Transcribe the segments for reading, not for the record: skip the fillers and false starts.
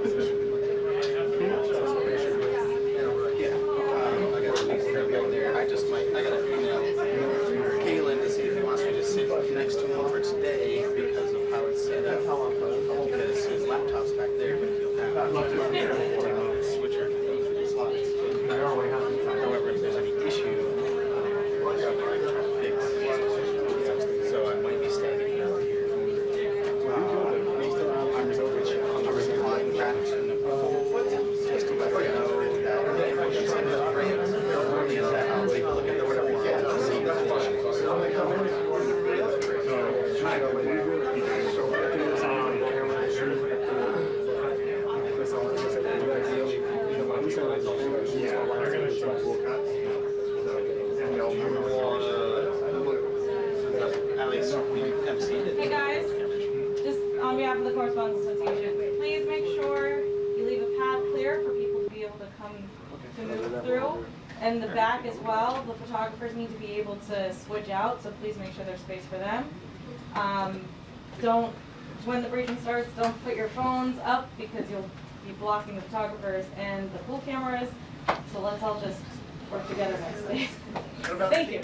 I got to email Karoline to see if he wants me to sit next to him for today because of how it's set up. Because his laptop's back there, but he'll have a switcher to go through the slots. However, if there's any issue, I'll try to fix. So I might be standing out here. I'm replying back to Nicole just to let her know that she's in the frame. Is that I'll take a look at whatever you get to see the Hey guys, just on behalf of the Correspondence Association, please make sure you leave a path clear for people to be able to come to move through. And the back as well, the photographers need to be able to switch out, so please make sure there's space for them. When the briefing starts, don't put your phones up because you'll be blocking the photographers and the pool cameras. So let's all just work together nicely. Thank you.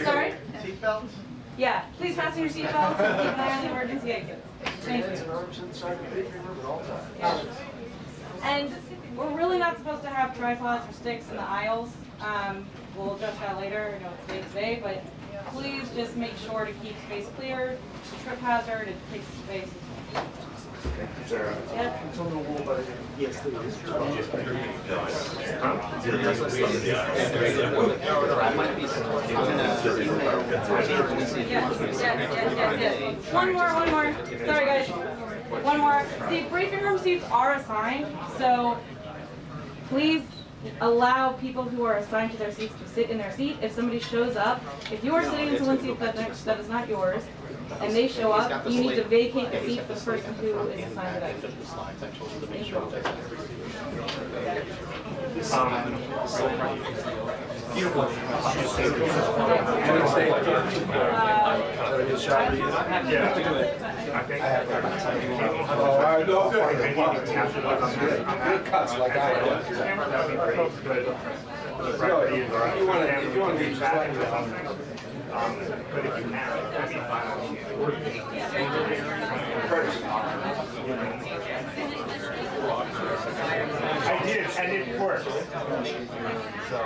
Sorry? Seatbelts? Yeah, please fasten your seatbelts and keep an eye on the emergency exits. Thank you. Yeah. And we're really not supposed to have tripods or sticks in the aisles. We'll adjust that later. I know it's day to day, but please just make sure to keep space clear. It's a trip hazard. It takes space. Yep. Yes, please. Yes. One more. Sorry, guys. One more. The briefing room seats are assigned, so please allow people who are assigned to their seats to sit in their seat. If somebody shows up, if you are sitting in someone's seat that is not yours, and they show up, you need to vacate the seat for the person who is assigned to that seat. Thank you. Cuts like I do. If you want to be back, but if you have, that'd be I did, and it worked. So,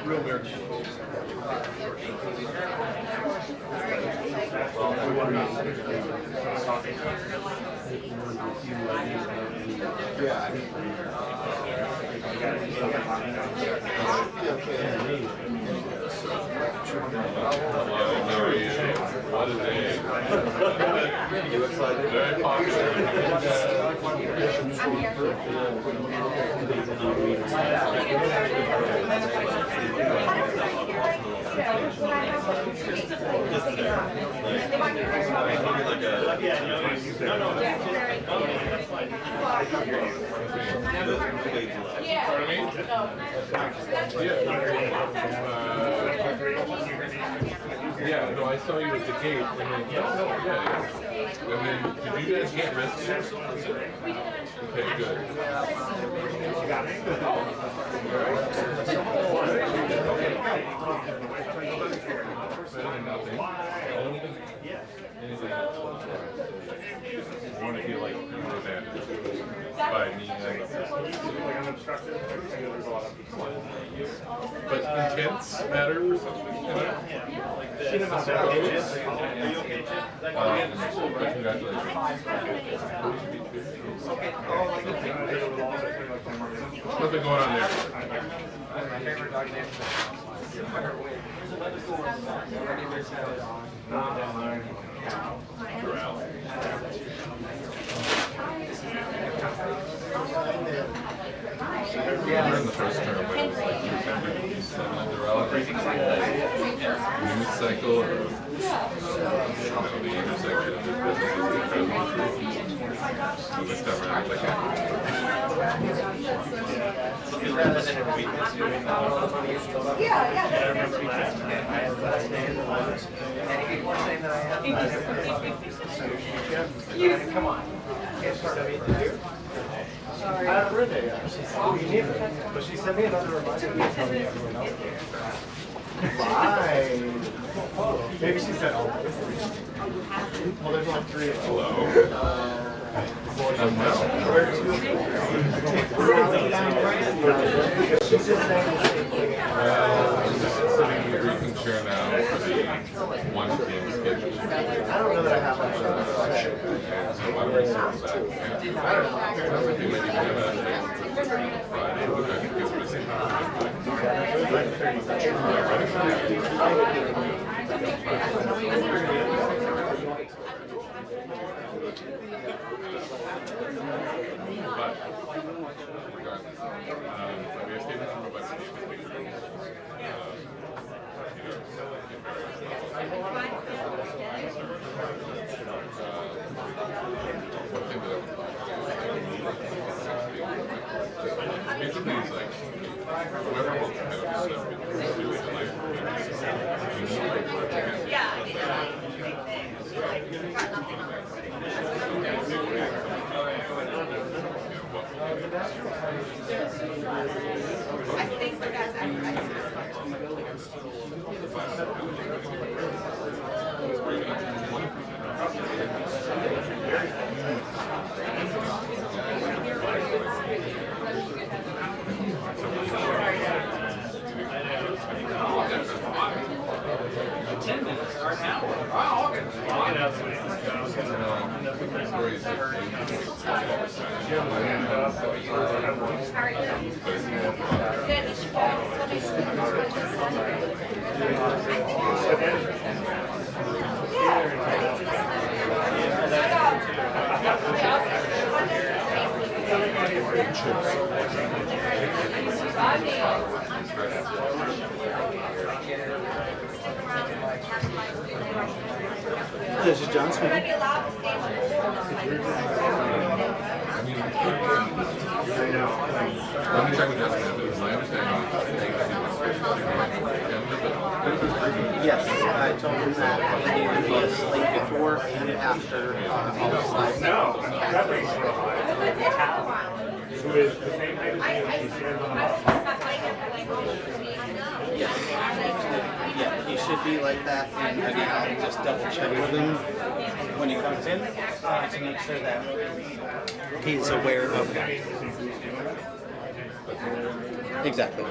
real weird. What a day. He looks like very popular. Yeah, no, I saw you at the gate, and then, yeah. And then, did you guys get arrested? Okay, good. Anything else? I want to feel like you were abandoned by me and the but intents matter for something, you know? Congratulations. Nothing going on there. My favorite dog name. We're in the first term. News cycle or the intersection of this time around, like Rather than a weakness, I remember I had last name, and he kept saying that I had last name. Come on. Can't start me to do? I haven't read that yet. You need it. But she sent me another reminder to tell me everyone else. Why? Maybe she said, oh. Well, there's like 3 of them. Hello. She's just saying the same thing. I'm just sitting here drinking chair now for the 1 p.m. schedule. I don't know that I have much. And so I'm researching that. I don't know. I think maybe we have a Friday, which I think is the same but regardless, so we have statements from about basically it's like whoever will kind of stuff do it like I think that's This is John Smith. I mean, let me check with Justin. My understanding Yes, I told him that he needed to be asleep before and after all the slides. No, that makes her who is the same height as me. Yes. Yeah, he should be like that, and again, I'll just double check with him when he comes in to make sure that he's aware of that. Exactly.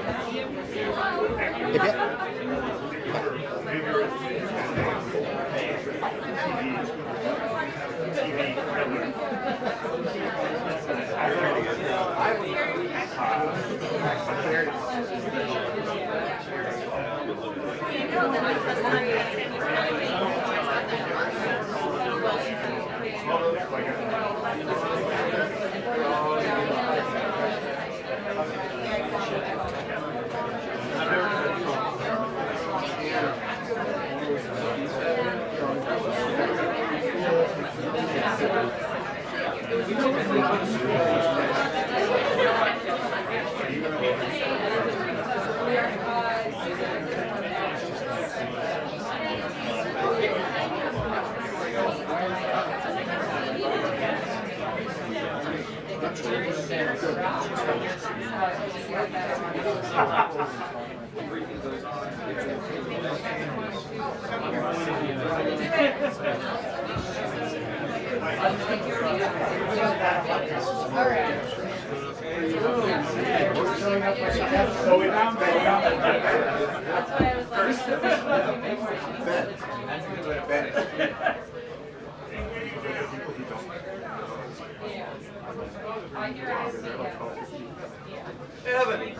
Evan,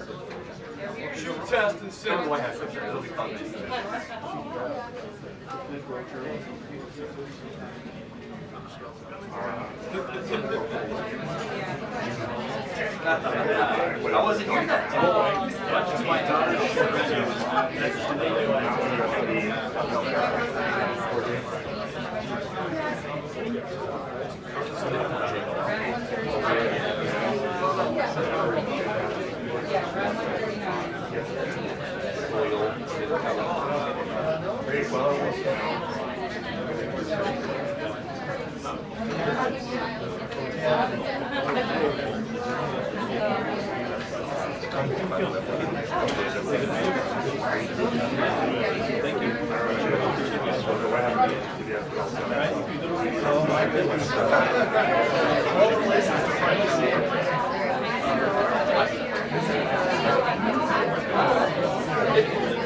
shoot test and send it. I wasn't here that time. Just my daughter.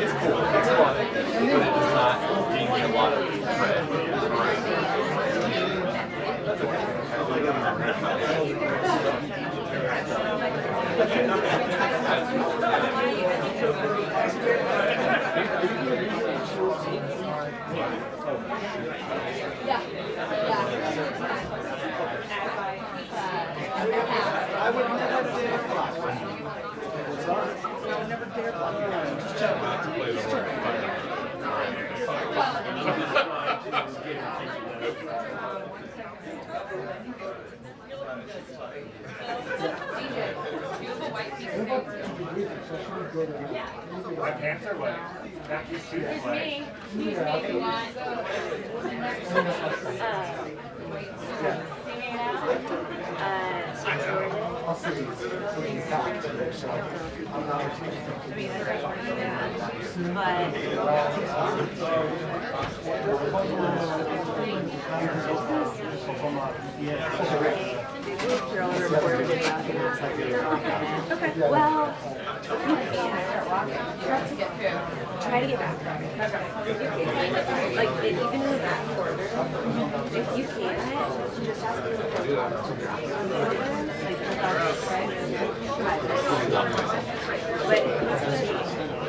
It's cool. It's fun. But it does not gain me a lot of credit. That's okay. I would never dare block. I would never dare block. Just check. My pants are wet. Not these suits are wet. I'll see you. Okay. Well, try to get back. Like, even in the back corner, if you can't, just ask them to walk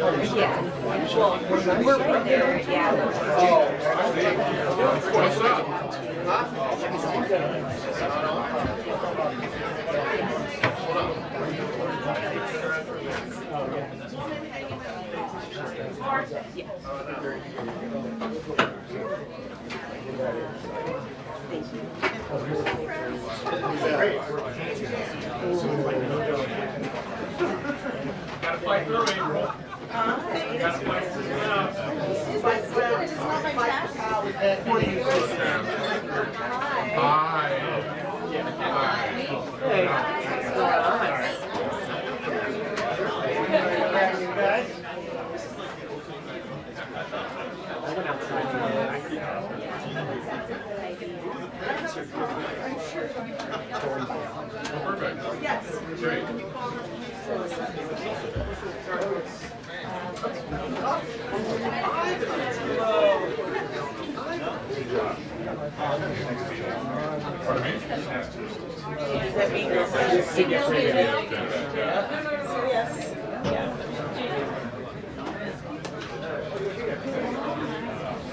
but yeah, well, we're right there, yeah. What's up? Gotta fight through April. Gotta fight through it out. Hi. Perfect. Yes. Great. Pardon me? Does that mean you're yes.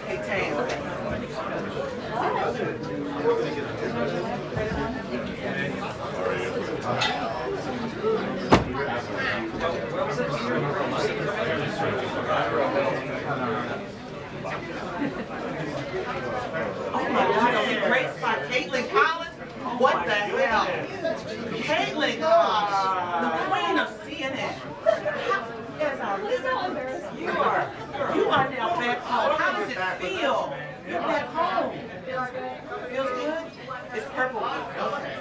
Hey, Tam. Oh my God, great spot. Caitlin Collins? What the hell? Caitlin Collins, the queen of CNN. As our listeners, you are now back home. How does it feel? You're back home. Feels good? It's purple. Okay.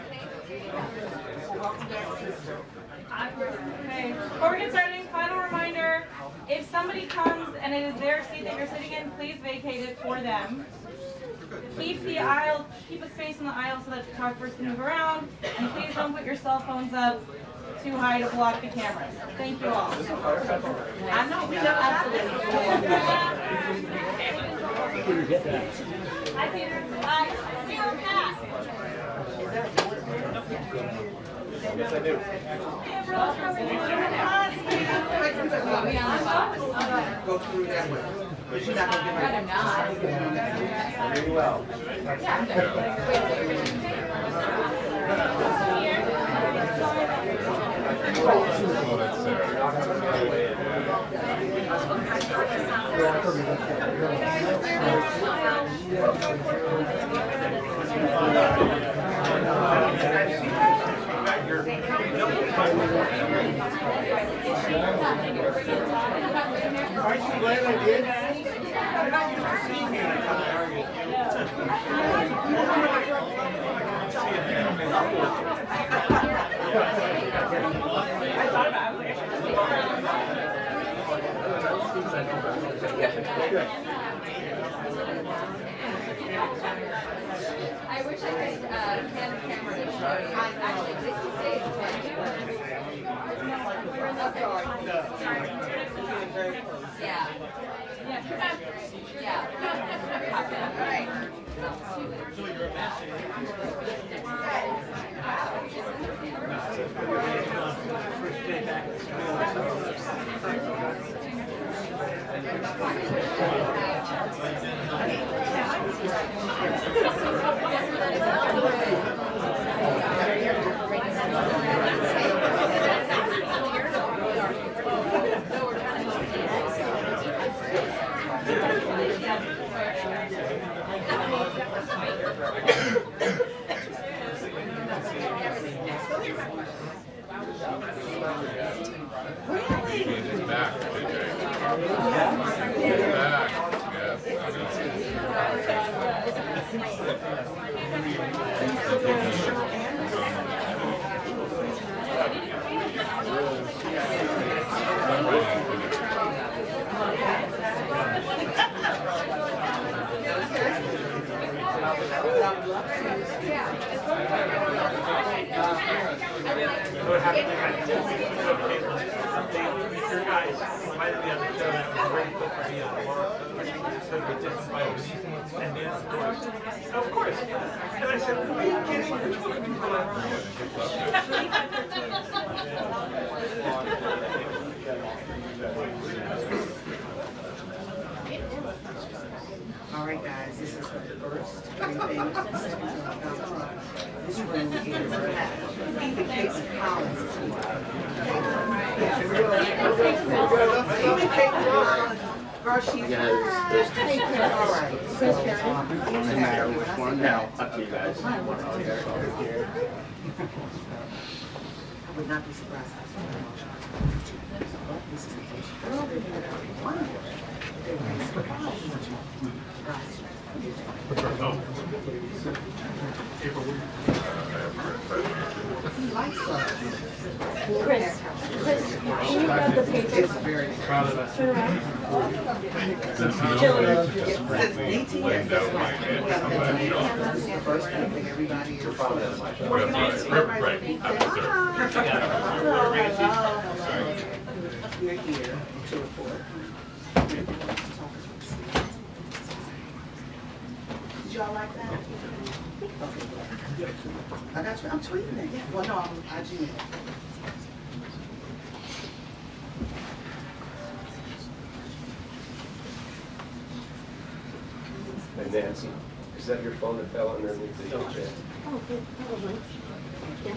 Welcome back, sister. Okay, before we get started, final reminder, if somebody comes and it is their seat that you're sitting in, please vacate it for them. Keep the aisle, keep a space in the aisle so that the talkers can move around, and please don't put your cell phones up too high to block the cameras. Thank you all. I know we never absolutely. Hi, Peter. Hi. Zero pass. Yes, I do. Go through that way. But you're not going to get my Very well. Oh, that's Sarah. Aren't you glad I did? I wish I could have a camera to show you. Actually, just to say yeah. Yeah. All right. Of course. And I said, are you kidding? Which one of you All right, guys, this is the first briefing of Donald Trump. This room is packed. Even Karoline Collins is here. Even Karoline, girl, she's here. All right. Doesn't matter which one. No, up to you guys. I would not be surprised. This is the case. Wonderful. Chris, can you grab the paper? It's very proud of us? Since DTS, that's why we have been this is the first thing everybody is organizing. Right. We're here to report. Did y'all like that? Okay. I got you. I'm tweeting it. Yeah. Well, no, I'm IGing it. And Nancy, is that your phone that fell underneath the chair? Oh, good. Probably. Yeah.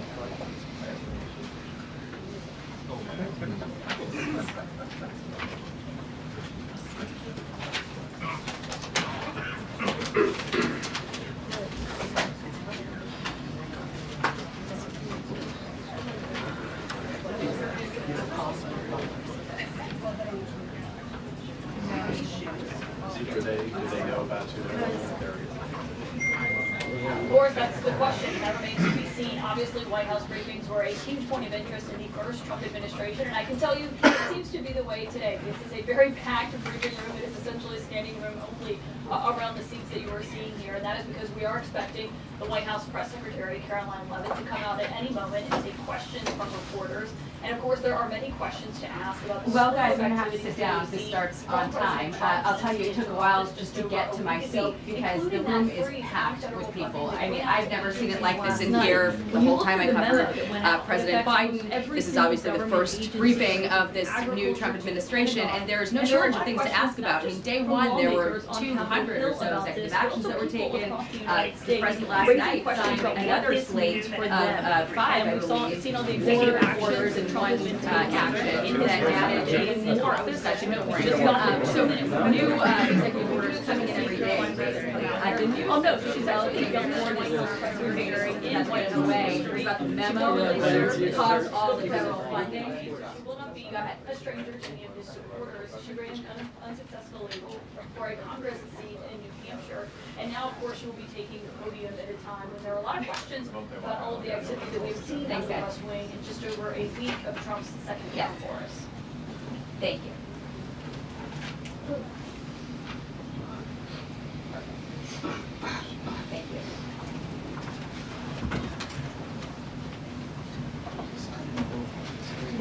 Do they know about you? Of course, that's the question. That remains to be seen. Obviously, White House briefings were a huge point of interest in the first Trump administration, and I can tell you it seems to be the way today. This is a very packed briefing room. It is essentially a standing room only around the seats that you are seeing here, and that is because we are expecting the White House Press Secretary, Karoline Leavitt, to come out at any moment and take questions from reporters. And of course, there are many questions to ask about the Well, guys, I'm going to have to sit down. This starts on time. I'll tell you, it took a while just to get to my seat because the room is packed with people. I mean, I've never seen it like this in here the whole time I covered President Biden. This is obviously the first briefing of this new Trump administration, and there's no shortage of things to ask about. I mean, day one, there were 200 or so executive actions that were taken. The president last night signed another slate of 5, I believe, seen all the executive orders and one action that added even more of this section. So new executive orders coming in every day, basically. The news she's out in the Secretary in White away about the memo that caused all the federal funding. She will not be a stranger to any of his supporters. She ran unsuccessfully for a Congress seat in New Hampshire, and now, of course, she will be taking the podium at a time when there are a lot of questions about all of the activity that we've seen in the West Wing in just over a week of Trump's second term for us. Thank you.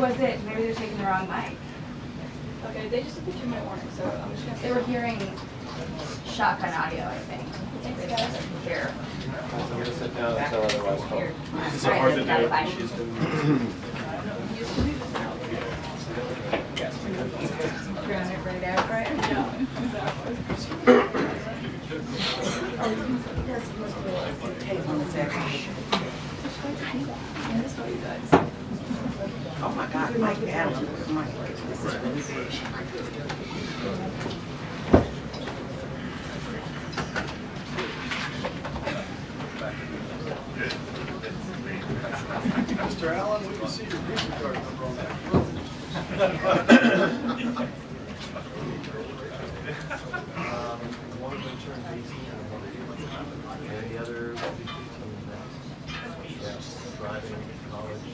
Was it, maybe they're taking the wrong mic? Okay, they just did the 2-minute warning, so I'm just gonna. They were hearing shotgun audio, I think. Thanks, guys. Here. I'm gonna sit down until otherwise told. Is it hard to do? She's been. Throwing it right out, right? Oh my God, Mike Adams. This is really good. Mr. Allen, we can see your greeting card number on that. One of them turned 18 and the other will be 15 next. Yes, driving, college.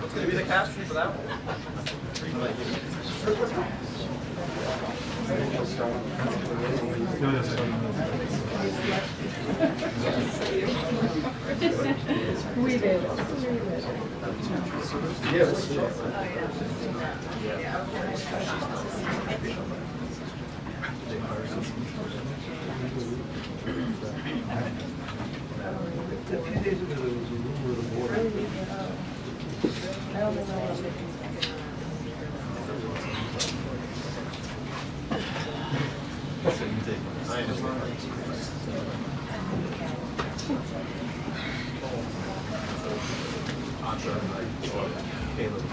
What's going to be the caption for that one? We did. A few days ago, there was a rumor of the border. I understand. I'm sure Caleb.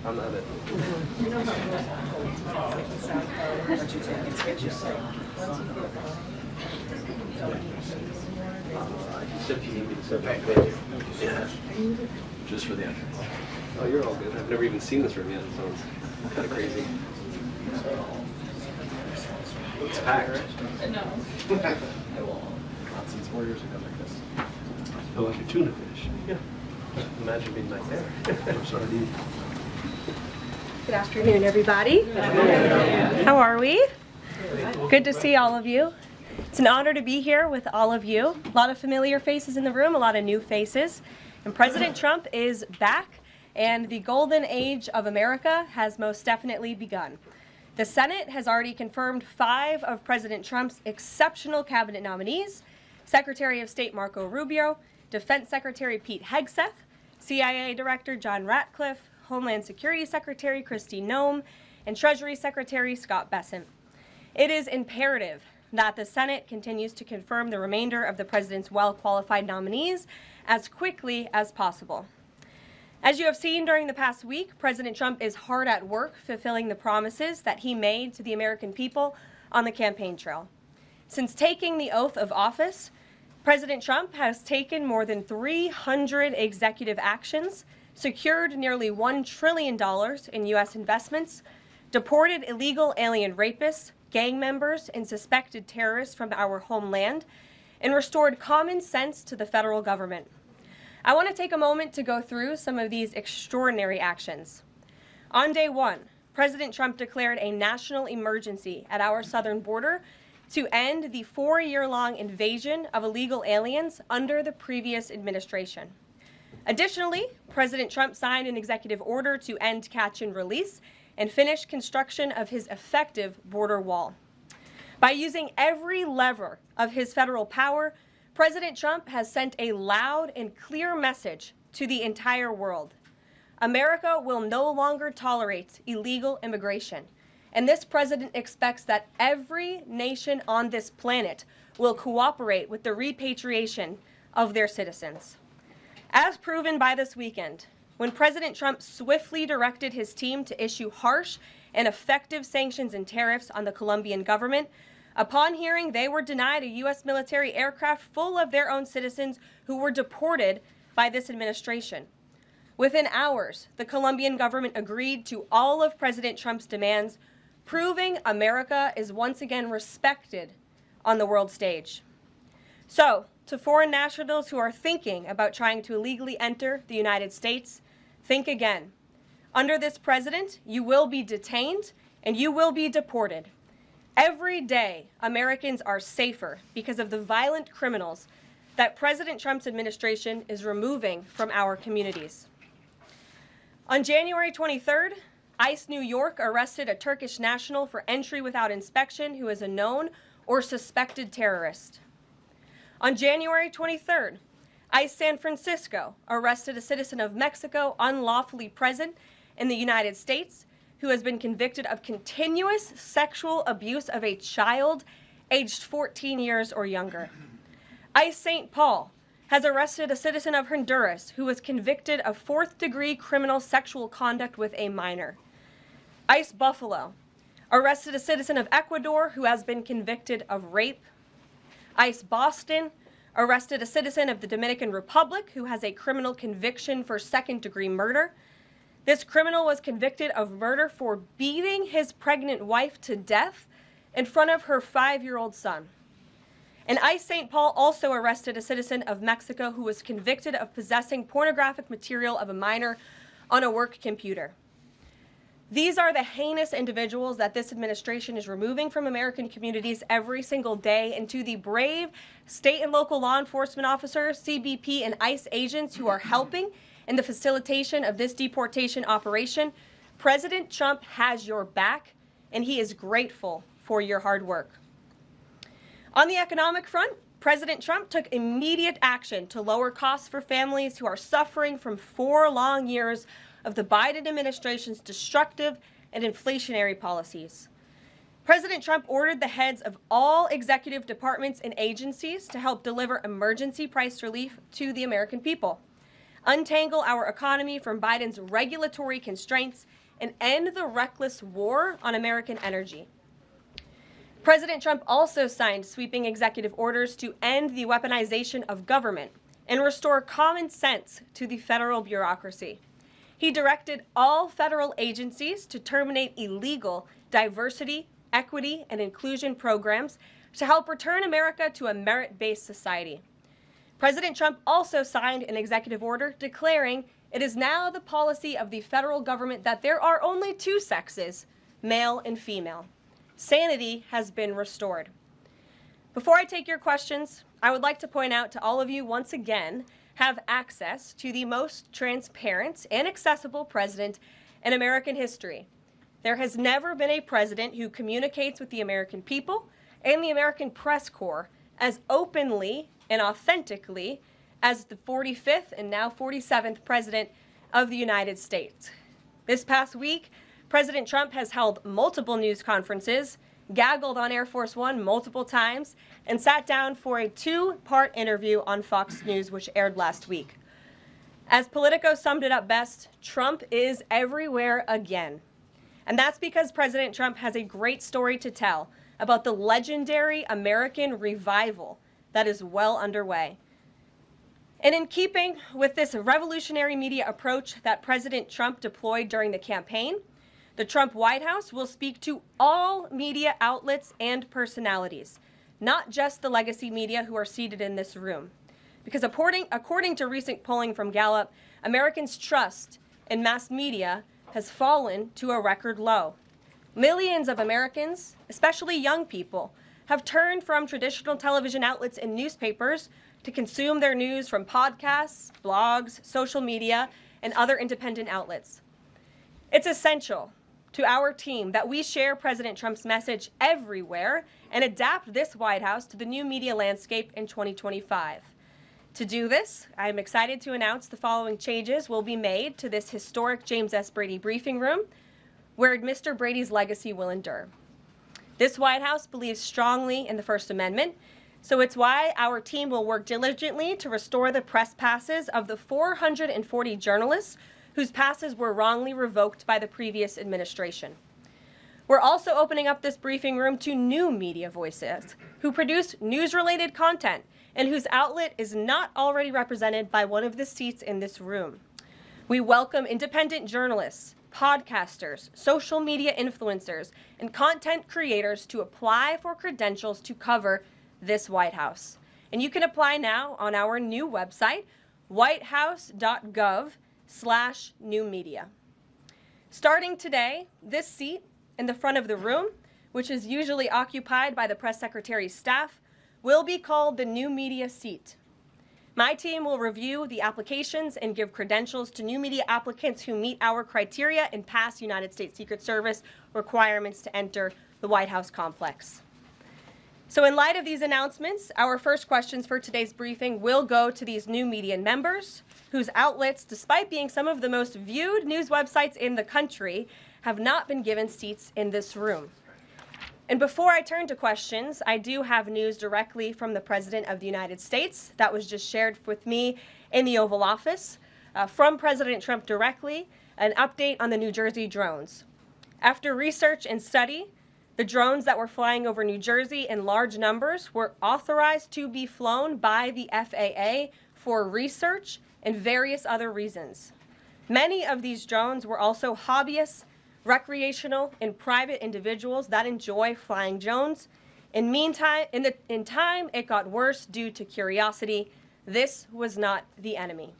I'm not it. Yeah. Just for the entrance. Oh, you're all good. I've never even seen this room yet, so it's kind of crazy. It's packed. No. Not since 4 years ago like this. Oh, like a tuna fish. Yeah. Imagine being like that. I'm sorry. Good afternoon, everybody. How are we? Good to see all of you. It's an honor to be here with all of you. A lot of familiar faces in the room, a lot of new faces. And President Trump is back, and the golden age of America has most definitely begun. The Senate has already confirmed 5 of President Trump's exceptional cabinet nominees: Secretary of State Marco Rubio, Defense Secretary Pete Hegseth, CIA Director John Ratcliffe, Homeland Security Secretary Kristi Noem, and Treasury Secretary Scott Bessent. It is imperative that the Senate continues to confirm the remainder of the president's well-qualified nominees as quickly as possible. As you have seen during the past week, President Trump is hard at work fulfilling the promises that he made to the American people on the campaign trail. Since taking the oath of office, President Trump has taken more than 300 executive actions, secured nearly $1 trillion in U.S. investments, deported illegal alien rapists, gang members, and suspected terrorists from our homeland, and restored common sense to the federal government. I want to take a moment to go through some of these extraordinary actions. On day 1, President Trump declared a national emergency at our southern border to end the 4-year-long invasion of illegal aliens under the previous administration. Additionally, President Trump signed an executive order to end catch and release and finish construction of his effective border wall. By using every lever of his federal power, President Trump has sent a loud and clear message to the entire world. America will no longer tolerate illegal immigration, and this president expects that every nation on this planet will cooperate with the repatriation of their citizens. As proven by this weekend, when President Trump swiftly directed his team to issue harsh and effective sanctions and tariffs on the Colombian government. Upon hearing, they were denied a U.S. military aircraft full of their own citizens who were deported by this administration. Within hours, the Colombian government agreed to all of President Trump's demands, proving America is once again respected on the world stage. So, to foreign nationals who are thinking about trying to illegally enter the United States, think again. Under this president, you will be detained and you will be deported. Every day, Americans are safer because of the violent criminals that President Trump's administration is removing from our communities. On January 23rd, ICE New York arrested a Turkish national for entry without inspection who is a known or suspected terrorist. On January 23rd, ICE San Francisco arrested a citizen of Mexico unlawfully present in the United States who has been convicted of continuous sexual abuse of a child aged 14 years or younger. ICE St. Paul has arrested a citizen of Honduras who was convicted of fourth-degree criminal sexual conduct with a minor. ICE Buffalo arrested a citizen of Ecuador who has been convicted of rape. ICE Boston arrested a citizen of the Dominican Republic who has a criminal conviction for second-degree murder. This criminal was convicted of murder for beating his pregnant wife to death in front of her 5-year-old son. And ICE St. Paul also arrested a citizen of Mexico who was convicted of possessing pornographic material of a minor on a work computer. These are the heinous individuals that this administration is removing from American communities every single day, and to the brave state and local law enforcement officers, CBP, and ICE agents who are helping in the facilitation of this deportation operation, President Trump has your back, and he is grateful for your hard work. On the economic front, President Trump took immediate action to lower costs for families who are suffering from 4 long years of the Biden administration's destructive and inflationary policies. President Trump ordered the heads of all executive departments and agencies to help deliver emergency price relief to the American people, untangle our economy from Biden's regulatory constraints, and end the reckless war on American energy. President Trump also signed sweeping executive orders to end the weaponization of government and restore common sense to the federal bureaucracy. He directed all federal agencies to terminate illegal diversity, equity, and inclusion programs to help return America to a merit-based society. President Trump also signed an executive order declaring it is now the policy of the federal government that there are only 2 sexes, male and female. Sanity has been restored. Before I take your questions, I would like to point out to all of you once again have access to the most transparent and accessible president in American history. There has never been a president who communicates with the American people and the American press corps as openly and authentically as the 45th and now 47th president of the United States. This past week, President Trump has held multiple news conferences, gaggled on Air Force One multiple times, and sat down for a 2-part interview on Fox News, which aired last week. As Politico summed it up best, Trump is everywhere again. And that's because President Trump has a great story to tell about the legendary American revival that is well underway. And in keeping with this revolutionary media approach that President Trump deployed during the campaign, the Trump White House will speak to all media outlets and personalities, not just the legacy media who are seated in this room. Because according to recent polling from Gallup, Americans' trust in mass media has fallen to a record low. Millions of Americans, especially young people, have turned from traditional television outlets and newspapers to consume their news from podcasts, blogs, social media, and other independent outlets. It's essential to our team that we share President Trump's message everywhere and adapt this White House to the new media landscape in 2025. To do this, I am excited to announce the following changes will be made to this historic James S. Brady briefing room, where Mr. Brady's legacy will endure. This White House believes strongly in the First Amendment, so it's why our team will work diligently to restore the press passes of the 440 journalists whose passes were wrongly revoked by the previous administration. We're also opening up this briefing room to new media voices who produce news-related content and whose outlet is not already represented by one of the seats in this room. We welcome independent journalists, podcasters, social media influencers, and content creators to apply for credentials to cover this White House. And you can apply now on our new website, whitehouse.gov/newmedia. Starting today, this seat in the front of the room, which is usually occupied by the press secretary's staff, will be called the new media seat. My team will review the applications and give credentials to new media applicants who meet our criteria and pass United States Secret Service requirements to enter the White House complex. So in light of these announcements, our first questions for today's briefing will go to these new media members, whose outlets, despite being some of the most viewed news websites in the country, have not been given seats in this room. And before I turn to questions, I do have news directly from the President of the United States that was just shared with me in the Oval Office. From President Trump directly, an update on the New Jersey drones. After research and study, the drones that were flying over New Jersey in large numbers were authorized to be flown by the FAA for research and various other reasons. Many of these drones were also hobbyists, recreational, and private individuals that enjoy flying drones. In time, it got worse due to curiosity. This was not the enemy.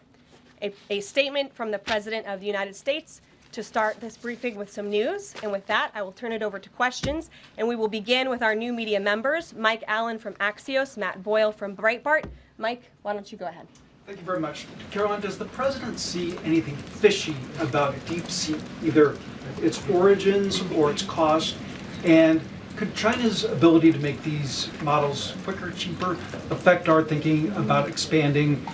A statement from the President of the United States to start this briefing with some news. And with that, I will turn it over to questions. And we will begin with our new media members, Mike Allen from Axios, Matt Boyle from Breitbart. Mike, why don't you go ahead? Thank you very much. Karoline, does the president see anything fishy about DeepSeek, either its origins or its cost? And could China's ability to make these models quicker, cheaper, affect our thinking about expanding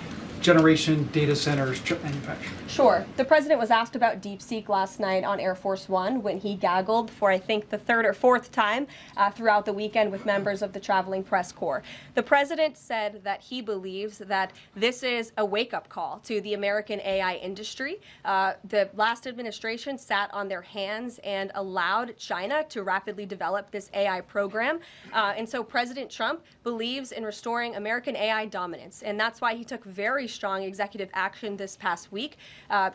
generation data centers, chip manufacturing? Sure. The president was asked about DeepSeek last night on Air Force One when he gaggled for, I think, the third or fourth time throughout the weekend with members of the traveling press corps. The president said that he believes that this is a wake-up call to the American AI industry. The last administration sat on their hands and allowed China to rapidly develop this AI program. And so President Trump believes in restoring American AI dominance. And that's why he took very strong executive action this past week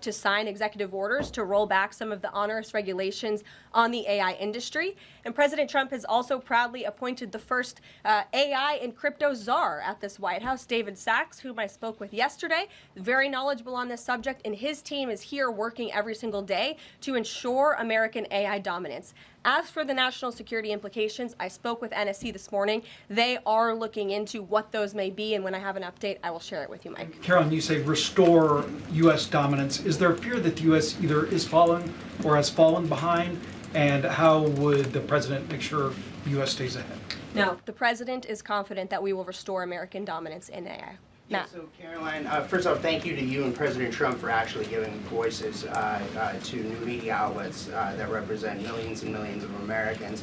to sign executive orders to roll back some of the onerous regulations on the AI industry. And President Trump has also proudly appointed the first AI and crypto czar at this White House, David Sachs, whom I spoke with yesterday, very knowledgeable on this subject, and his team is here working every single day to ensure American AI dominance. As for the national security implications, I spoke with NSC this morning. They are looking into what those may be, and when I have an update, I will share it with you, Mike. Karoline, you say restore U.S. dominance. Is there a fear that the U.S. either is falling or has fallen behind? And how would the president make sure the U.S. stays ahead? No, the president is confident that we will restore American dominance in AI. Yeah, so Karoline, first off, thank you to you and President Trump for actually giving voices to new media outlets that represent millions and millions of Americans.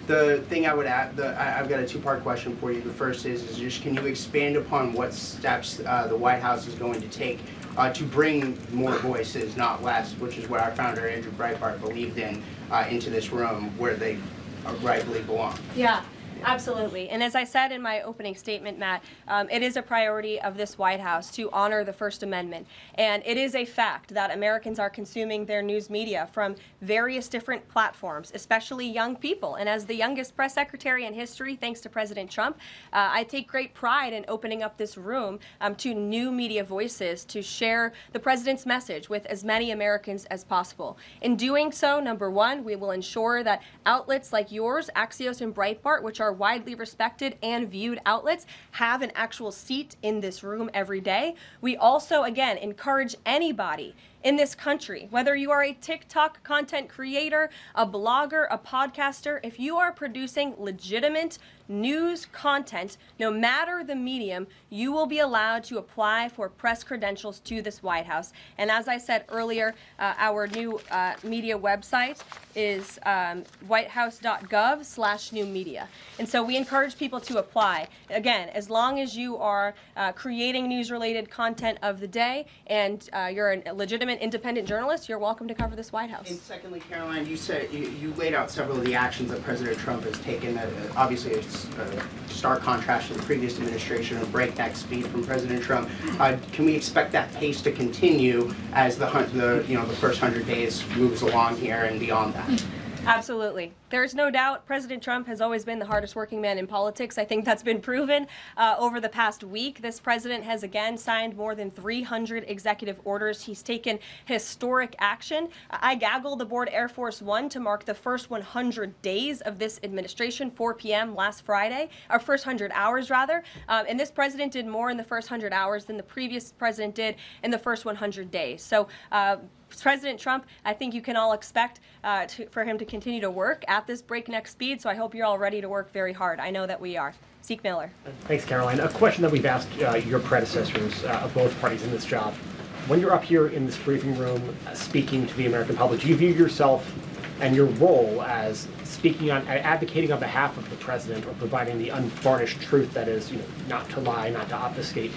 The thing I would add, I've got a two-part question for you. The first is just can you expand upon what steps the White House is going to take to bring more voices, not less, which is what our founder, Andrew Breitbart, believed in, into this room where they rightly belong? Yeah. Absolutely. And as I said in my opening statement, Matt, it is a priority of this White House to honor the First Amendment. And it is a fact that Americans are consuming their news media from various different platforms, especially young people. And as the youngest press secretary in history, thanks to President Trump, I take great pride in opening up this room to new media voices to share the president's message with as many Americans as possible. In doing so, number one, we will ensure that outlets like yours, Axios and Breitbart, which are widely respected and viewed outlets, have an actual seat in this room every day. We also, again, encourage anybody in this country, whether you are a TikTok content creator, a blogger, a podcaster, if you are producing legitimate news content, no matter the medium, you will be allowed to apply for press credentials to this White House. And as I said earlier, our new media website is whitehouse.gov/newmedia. And so we encourage people to apply. Again, as long as you are creating news-related content of the day and you're a legitimate legitimate independent journalist, you're welcome to cover this White House. And secondly, Caroline, you said you laid out several of the actions that President Trump has taken. That obviously it's a stark contrast to the previous administration, a breakneck speed from President Trump. Can we expect that pace to continue as the first 100 days moves along here and beyond that? Absolutely. There's no doubt President Trump has always been the hardest working man in politics. I think that's been proven over the past week. This president has again signed more than 300 executive orders. He's taken historic action. I gaggled aboard Air Force One to mark the first 100 days of this administration, 4 p.m. last Friday, or first 100 hours rather. And this president did more in the first 100 hours than the previous president did in the first 100 days. So President Trump, I think you can all expect for him to continue to work at this breakneck speed, so I hope you're all ready to work very hard. I know that we are. Zeke Miller. Thanks, Caroline. A question that we've asked your predecessors of both parties in this job. When you're up here in this briefing room speaking to the American public, do you view yourself and your role as speaking on, advocating on behalf of the president or providing the unvarnished truth that is, not to lie, not to obfuscate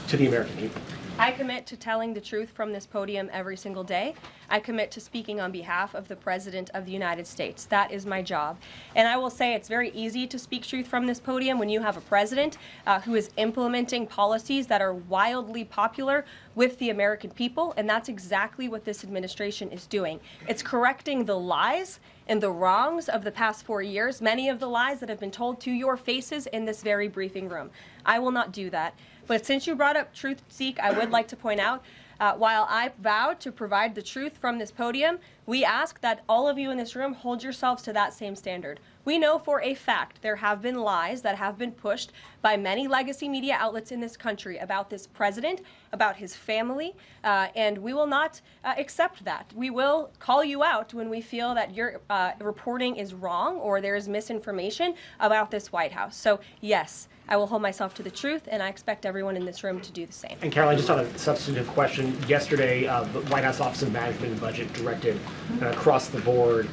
to the American people? I commit to telling the truth from this podium every single day. I commit to speaking on behalf of the President of the United States. That is my job. And I will say it's very easy to speak truth from this podium when you have a president who is implementing policies that are wildly popular with the American people, and that's exactly what this administration is doing. It's correcting the lies and the wrongs of the past 4 years, many of the lies that have been told to your faces in this very briefing room. I will not do that. But since you brought up truth, Zeke, I would like to point out, while I vowed to provide the truth from this podium, we ask that all of you in this room hold yourselves to that same standard. We know for a fact there have been lies that have been pushed by many legacy media outlets in this country about this president, about his family, and we will not accept that. We will call you out when we feel that your reporting is wrong or there is misinformation about this White House. So yes, I will hold myself to the truth, and I expect everyone in this room to do the same. And Caroline, just on a substantive question, yesterday the White House Office of Management and Budget directed across the board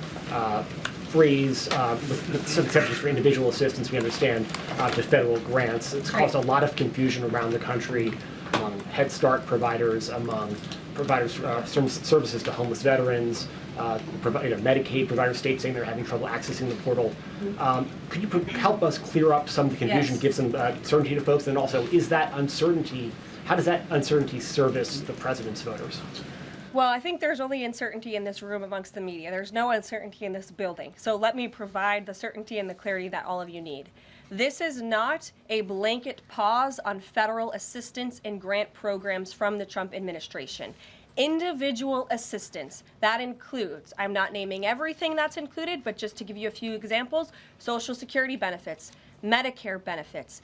freeze, with some exceptions for individual assistance, we understand, to federal grants. It's caused a lot of confusion around the country among Head Start providers, among providers services to homeless veterans, Medicaid providers, states saying they're having trouble accessing the portal. Could you help us clear up some of the confusion, Yes. give some certainty to folks, and also, is that uncertainty, how does that uncertainty service the president's voters? Well, I think there's only uncertainty in this room amongst the media. There's no uncertainty in this building. So let me provide the certainty and the clarity that all of you need. This is not a blanket pause on federal assistance and grant programs from the Trump administration. Individual assistance, that includes, I'm not naming everything that's included, but just to give you a few examples, Social Security benefits, Medicare benefits,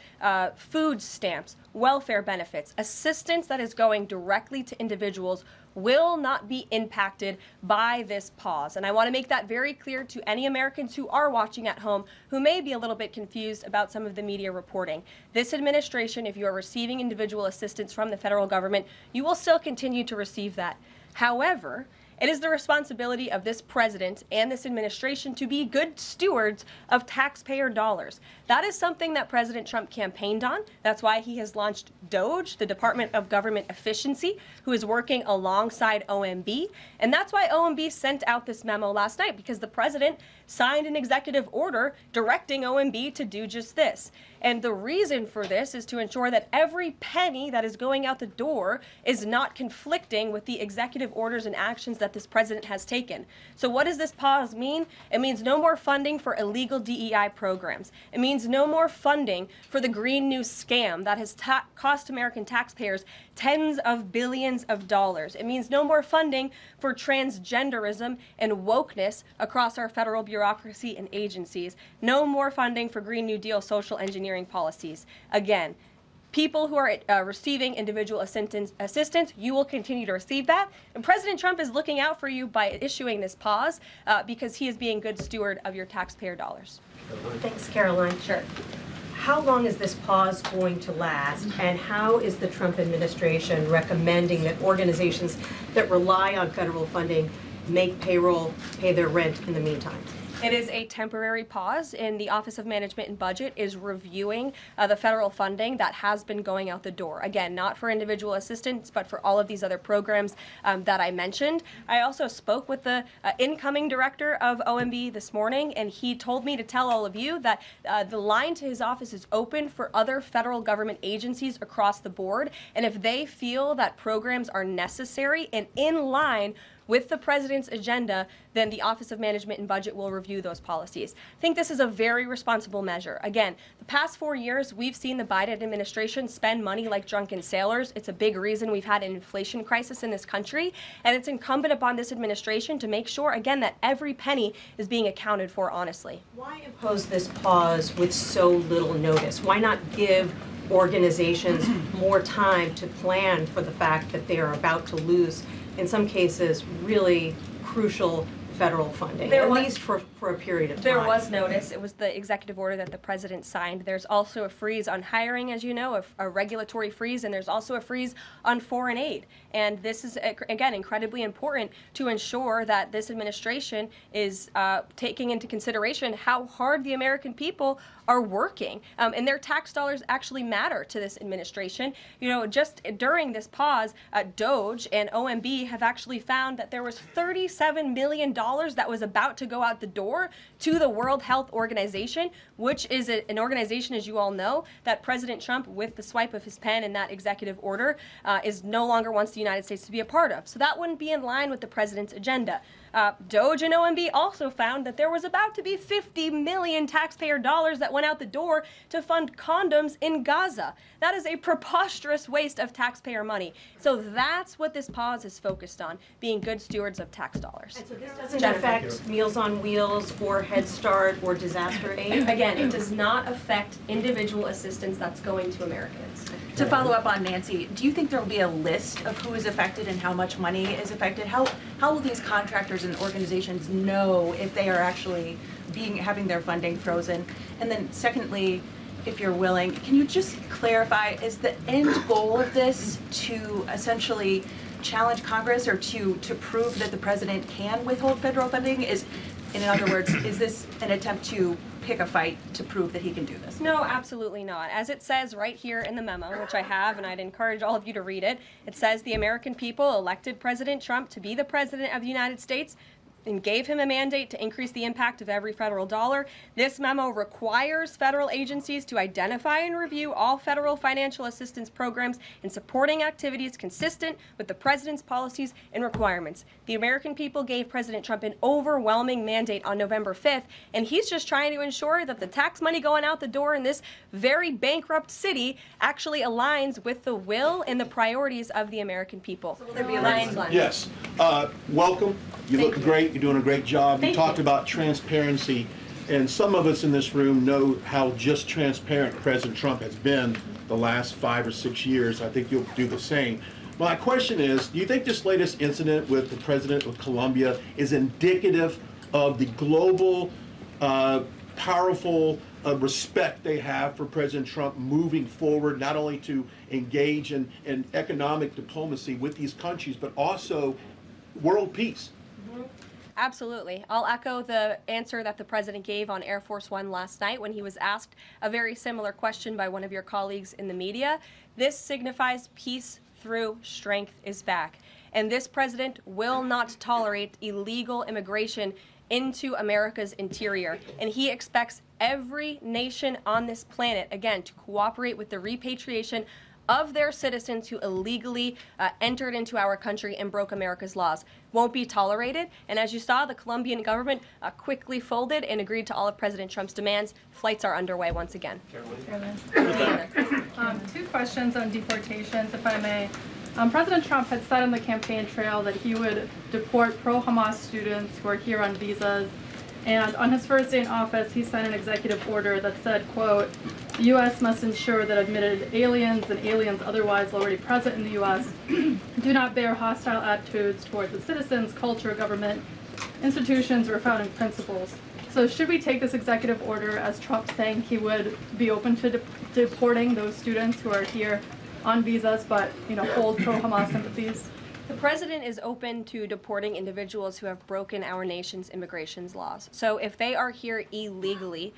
food stamps, welfare benefits, assistance that is going directly to individuals will not be impacted by this pause. And I want to make that very clear to any Americans who are watching at home who may be a little bit confused about some of the media reporting. This administration, if you are receiving individual assistance from the federal government, you will still continue to receive that. However, it is the responsibility of this president and this administration to be good stewards of taxpayer dollars. That is something that President Trump campaigned on. That's why he has launched DOGE, the Department of Government Efficiency, who is working alongside OMB. And that's why OMB sent out this memo last night, because the president signed an executive order directing OMB to do just this. And the reason for this is to ensure that every penny that is going out the door is not conflicting with the executive orders and actions that this president has taken. So what does this pause mean? It means no more funding for illegal DEI programs. It means no more funding for the Green New scam that has cost American taxpayers tens of billions of dollars. It means no more funding for transgenderism and wokeness across our federal bureaucracy and agencies. No more funding for Green New Deal social engineering policies. Again, people who are receiving individual assistance, you will continue to receive that. And President Trump is looking out for you by issuing this pause because he is being good steward of your taxpayer dollars. Thanks, Caroline. Sure. How long is this pause going to last, and how is the Trump administration recommending that organizations that rely on federal funding make payroll, pay their rent in the meantime? It is a temporary pause, and the Office of Management and Budget is reviewing the federal funding that has been going out the door. Again, not for individual assistance, but for all of these other programs that I mentioned. I also spoke with the incoming director of OMB this morning, and he told me to tell all of you that the line to his office is open for other federal government agencies across the board, and if they feel that programs are necessary and in line with the president's agenda, then the Office of Management and Budget will review those policies. I think this is a very responsible measure. Again, the past 4 years, we've seen the Biden administration spend money like drunken sailors. It's a big reason we've had an inflation crisis in this country, and it's incumbent upon this administration to make sure, again, that every penny is being accounted for honestly. Why impose this pause with so little notice? Why not give organizations more time to plan for the fact that they are about to lose, in some cases, really crucial federal funding, at least for a period of time? There was notice. It was the executive order that the president signed. There's also a freeze on hiring, as you know, a regulatory freeze, and there's also a freeze on foreign aid. And this is, again, incredibly important to ensure that this administration is taking into consideration how hard the American people are working. And their tax dollars actually matter to this administration. You know, just during this pause, DOGE and OMB have actually found that there was $37 million that was about to go out the door to the World Health Organization, which is an organization, as you all know, that President Trump, with the swipe of his pen in that executive order, is no longer wants the United States to be a part of. So that wouldn't be in line with the president's agenda. DOGE and OMB also found that there was about to be 50 million taxpayer dollars that went out the door to fund condoms in Gaza. That is a preposterous waste of taxpayer money. So that's what this pause is focused on, being good stewards of tax dollars. And so this doesn't affect Meals on Wheels or Head Start or disaster aid? Again, it does not affect individual assistance that's going to Americans. To follow up on Nancy, do you think there will be a list of who is affected and how much money is affected? How will these contractors and organizations know if they are actually having their funding frozen? And then secondly, if you're willing, can you just clarify, is the end goal of this to essentially challenge Congress or to prove that the president can withhold federal funding? In other words, is this an attempt to pick a fight to prove that he can do this? No, absolutely not. As it says right here in the memo, which I have, and I'd encourage all of you to read it, it says the American people elected President Trump to be the president of the United States and gave him a mandate to increase the impact of every federal dollar. This memo requires federal agencies to identify and review all federal financial assistance programs and supporting activities consistent with the president's policies and requirements. The American people gave President Trump an overwhelming mandate on November 5th, and he's just trying to ensure that the tax money going out the door in this very bankrupt city actually aligns with the will and the priorities of the American people. So will there be a line? Yes. Welcome. You look great. You're doing a great job. You talked about transparency, and some of us in this room know how just transparent President Trump has been the last 5 or 6 years. I think you'll do the same. My question is, do you think this latest incident with the president of Colombia is indicative of the global, powerful respect they have for President Trump moving forward, not only to engage in economic diplomacy with these countries, but also world peace? Absolutely. I'll echo the answer that the president gave on Air Force One last night when he was asked a very similar question by one of your colleagues in the media. This signifies peace through strength is back. And this president will not tolerate illegal immigration into America's interior. And he expects every nation on this planet, again, to cooperate with the repatriation of their citizens who illegally entered into our country and broke America's laws. Won't be tolerated. And as you saw, the Colombian government quickly folded and agreed to all of President Trump's demands. Flights are underway once again. Two questions on deportations, if I may. President Trump had said on the campaign trail that he would deport pro-Hamas students who are here on visas. And on his first day in office, he signed an executive order that said, quote, the U.S. must ensure that admitted aliens and aliens otherwise already present in the U.S. do not bear hostile attitudes towards the citizens, culture, government, institutions, or founding principles. So should we take this executive order as Trump saying he would be open to deporting those students who are here on visas but, hold pro-Hamas sympathies? The president is open to deporting individuals who have broken our nation's immigration laws. So if they are here illegally,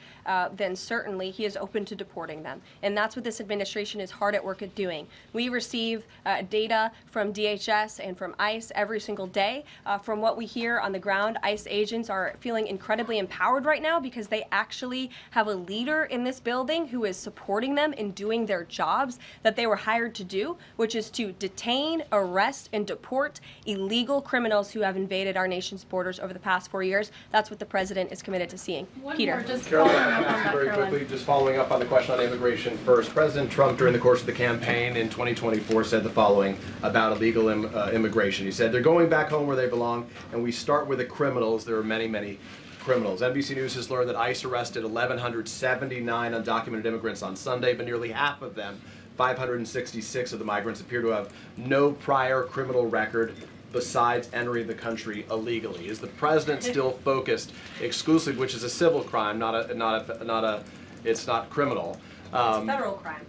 then certainly he is open to deporting them. And that's what this administration is hard at work at doing. We receive data from DHS and from ICE every single day. From what we hear on the ground, ICE agents are feeling incredibly empowered right now because they actually have a leader in this building who is supporting them in doing their jobs that they were hired to do, which is to detain, arrest, and deport illegal criminals who have invaded our nation's borders over the past 4 years. That's what the president is committed to seeing. Peter. Caroline, very quickly, just following up on the question on immigration first. President Trump, during the course of the campaign in 2024, said the following about illegal immigration. He said, they're going back home where they belong, and we start with the criminals. There are many, many criminals. NBC News has learned that ICE arrested 1,179 undocumented immigrants on Sunday, but nearly half of them, 566 of the migrants, appear to have no prior criminal record besides entering the country illegally. Is the president still focused exclusively, which is a civil crime, it's not criminal? It's a federal crime.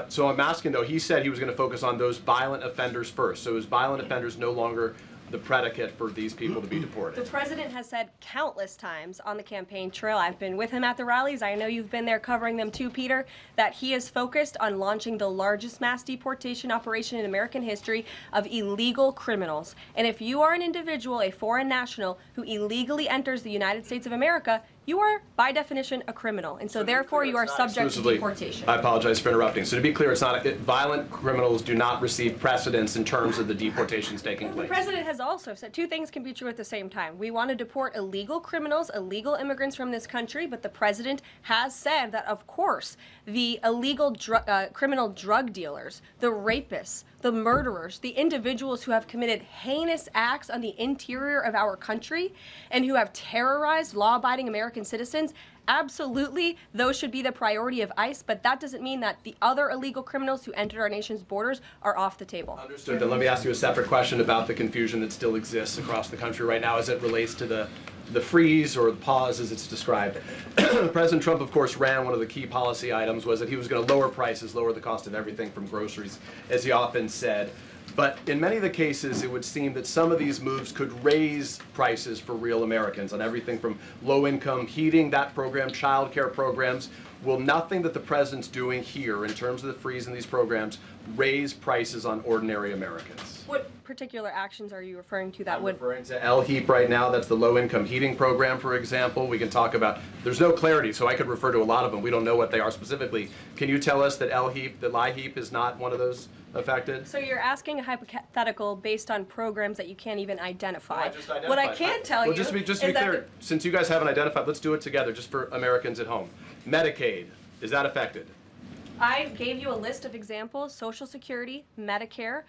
So I'm asking though, he said he was going to focus on those violent offenders first. So is violent offenders no longer the predicate for these people to be deported? The president has said countless times on the campaign trail, I've been with him at the rallies, I know you've been there covering them too, Peter, that he is focused on launching the largest mass deportation operation in American history of illegal criminals. And if you are an individual, a foreign national, who illegally enters the United States of America, you are, by definition, a criminal. And so therefore, you are subject to deportation. I apologize for interrupting. So to be clear, it's not violent criminals do not receive precedence in terms of the deportations taking place. The president has also said two things can be true at the same time. We want to deport illegal criminals, illegal immigrants from this country, but the president has said that, of course, the illegal criminal drug dealers, the rapists, the murderers, the individuals who have committed heinous acts on the interior of our country and who have terrorized law-abiding American citizens, absolutely, those should be the priority of ICE, but that doesn't mean that the other illegal criminals who entered our nation's borders are off the table. Understood. Then let me ask you a separate question about the confusion that still exists across the country right now as it relates to the freeze or the pause as it's described. President Trump, of course, ran one of the key policy items was that he was going to lower prices, lower the cost of everything from groceries, as he often said. But in many of the cases, it would seem that some of these moves could raise prices for real Americans on everything from low-income heating, that program, child care programs. Will nothing that the president's doing here in terms of the freeze in these programs raise prices on ordinary Americans? What particular actions are you referring to that would? I'm referring to LHEAP right now. That's the low-income heating program, for example. We can talk about, there's no clarity, so I could refer to a lot of them. We don't know what they are specifically. Can you tell us that LHEAP is not one of those affected? So you're asking a hypothetical based on programs that you can't even identify. Well, I just identified. What I can tell you just to be clear, since you guys haven't identified, let's do it together, just for Americans at home. Medicaid, is that affected? I gave you a list of examples: Social Security, Medicare,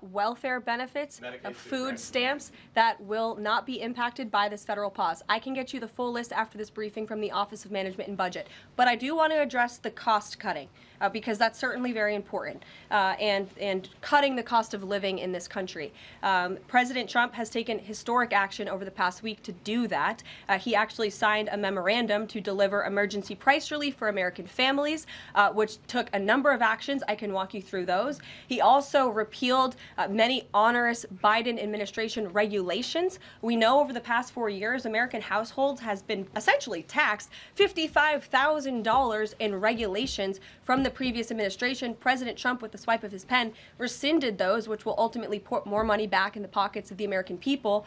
welfare benefits, food stamps that will not be impacted by this federal pause. I can get you the full list after this briefing from the Office of Management and Budget. But I do want to address the cost cutting because that's certainly very important and cutting the cost of living in this country. President Trump has taken historic action over the past week to do that. He actually signed a memorandum to deliver emergency price relief for American families, which took a number of actions. I can walk you through those. He also repealed many onerous Biden administration regulations. We know over the past 4 years, American households has been essentially taxed $55,000 in regulations from the previous administration. President Trump, with the swipe of his pen, rescinded those, which will ultimately put more money back in the pockets of the American people.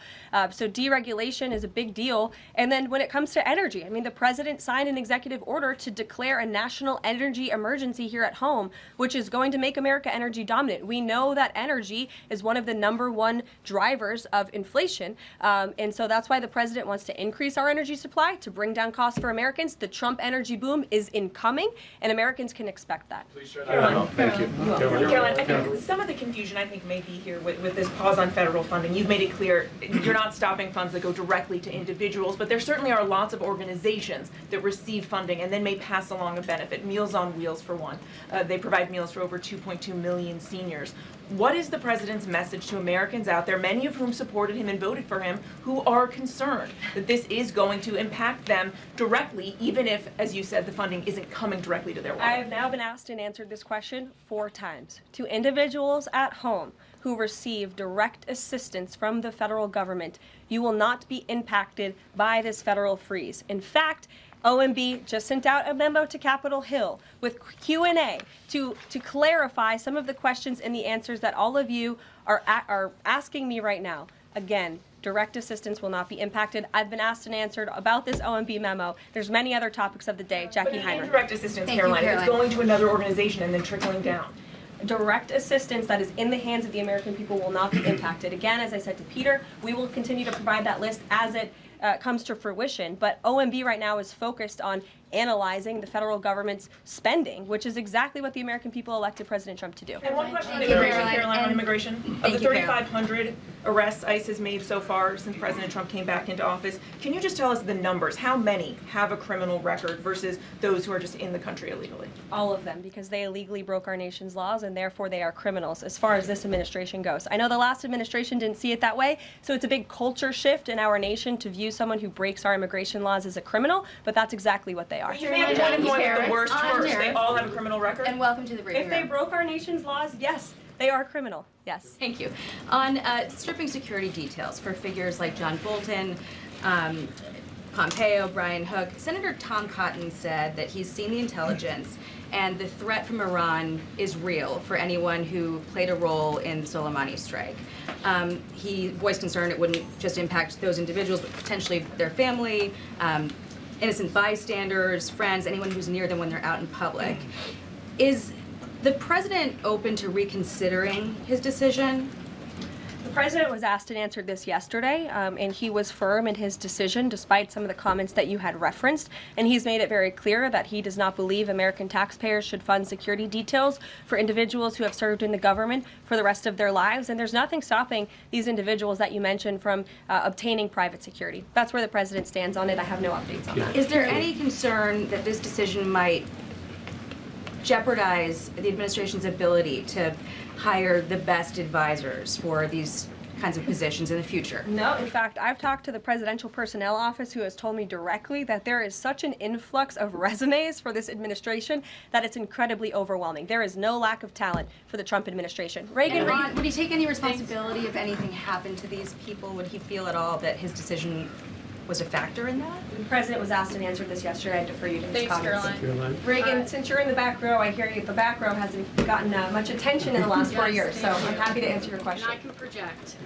So deregulation is a big deal. And then when it comes to energy, I mean, the president signed an executive order to declare a national energy emergency here at home, which is going to make America energy dominant. We know that energy is one of the #1 drivers of inflation. And so that's why the president wants to increase our energy supply to bring down costs for Americans. The Trump energy boom is incoming, and Americans can expect that. Please share that. Thank you. Caroline, I think some of the confusion I think may be here with this pause on federal funding. You've made it clear you're not stopping funds that go directly to individuals, but there certainly are lots of organizations that receive funding and then may pass along a benefit. Meals on Wheels, for one. They provide meals for over 2.2 million seniors. What is the president's message to Americans out there, many of whom supported him and voted for him, who are concerned that this is going to impact them directly, even if, as you said, the funding isn't coming directly to their wallet? I have now been asked and answered this question 4 times. To individuals at home, who receive direct assistance from the federal government, you will not be impacted by this federal freeze. In fact, OMB just sent out a memo to Capitol Hill with Q&A to clarify some of the questions and the answers that all of you are asking me right now. Again, direct assistance will not be impacted. I've been asked and answered about this OMB memo. There's many other topics of the day. Jackie Heinrich. Indirect assistance, Thank you, Caroline, if it's going to another organization and then trickling down. Direct assistance that is in the hands of the American people will not be impacted. Again, as I said to Peter, we will continue to provide that list as it comes to fruition. But OMB right now is focused on analyzing the federal government's spending, which is exactly what the American people elected President Trump to do. And one question on immigration, Caroline, on immigration. Of the 3,500 arrests ICE has made so far since President Trump came back into office, can you just tell us the numbers? How many have a criminal record versus those who are just in the country illegally? All of them, because they illegally broke our nation's laws and therefore they are criminals as far as this administration goes. I know the last administration didn't see it that way, so it's a big culture shift in our nation to view someone who breaks our immigration laws as a criminal, but that's exactly what they are. You made a point of going with the worst first. They all have a criminal record? And welcome to the briefing If they broke our nation's laws, yes, they are criminal. Yes. Thank you. On stripping security details for figures like John Bolton, Pompeo, Brian Hook, Senator Tom Cotton said that he's seen the intelligence and the threat from Iran is real for anyone who played a role in Soleimani's strike. He voiced concern it wouldn't just impact those individuals, but potentially their family, innocent bystanders, friends, anyone who's near them when they're out in public. Is the president open to reconsidering his decision? The president was asked and answered this yesterday, and he was firm in his decision despite some of the comments that you had referenced, and he's made it very clear that he does not believe American taxpayers should fund security details for individuals who have served in the government for the rest of their lives, and there's nothing stopping these individuals that you mentioned from obtaining private security. That's where the president stands on it. I have no updates on that. Is there any concern that this decision might jeopardize the administration's ability to hire the best advisors for these kinds of positions in the future? No, in fact, I've talked to the Presidential Personnel Office who has told me directly that there is such an influx of resumes for this administration that it's incredibly overwhelming. There is no lack of talent for the Trump administration. Reagan, would he take any responsibility if anything happened to these people? Would he feel at all that his decision was a factor in that? The president was asked and answered this yesterday. I defer you to his Thanks, comments. Caroline. Reagan, since you're in the back row, I hear you. The back row hasn't gotten much attention in the last 4 years, so I'm happy to answer your question. And I can project.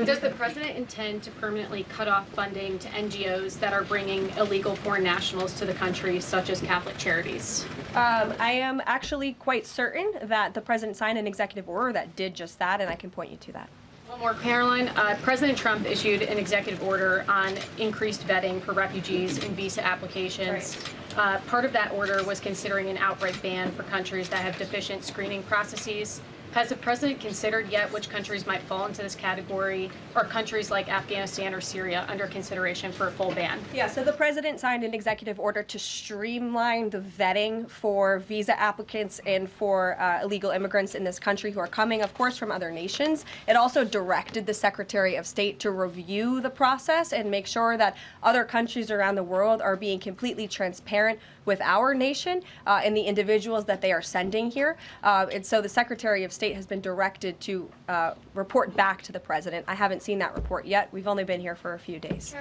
Does the president intend to permanently cut off funding to NGOs that are bringing illegal foreign nationals to the country, such as Catholic charities? I am actually quite certain that the president signed an executive order that did just that, and I can point you to that. One more, Caroline. President Trump issued an executive order on increased vetting for refugees in visa applications. Right. Part of that order was considering an outright ban for countries that have deficient screening processes. Has the president considered yet which countries might fall into this category, or countries like Afghanistan or Syria under consideration for a full ban? Yeah, so the president signed an executive order to streamline the vetting for visa applicants and for illegal immigrants in this country who are coming, of course, from other nations. It also directed the Secretary of State to review the process and make sure that other countries around the world are being completely transparent with our nation and the individuals that they are sending here. And so the Secretary of State has been directed to report back to the president. I haven't seen that report yet. We've only been here for a few days.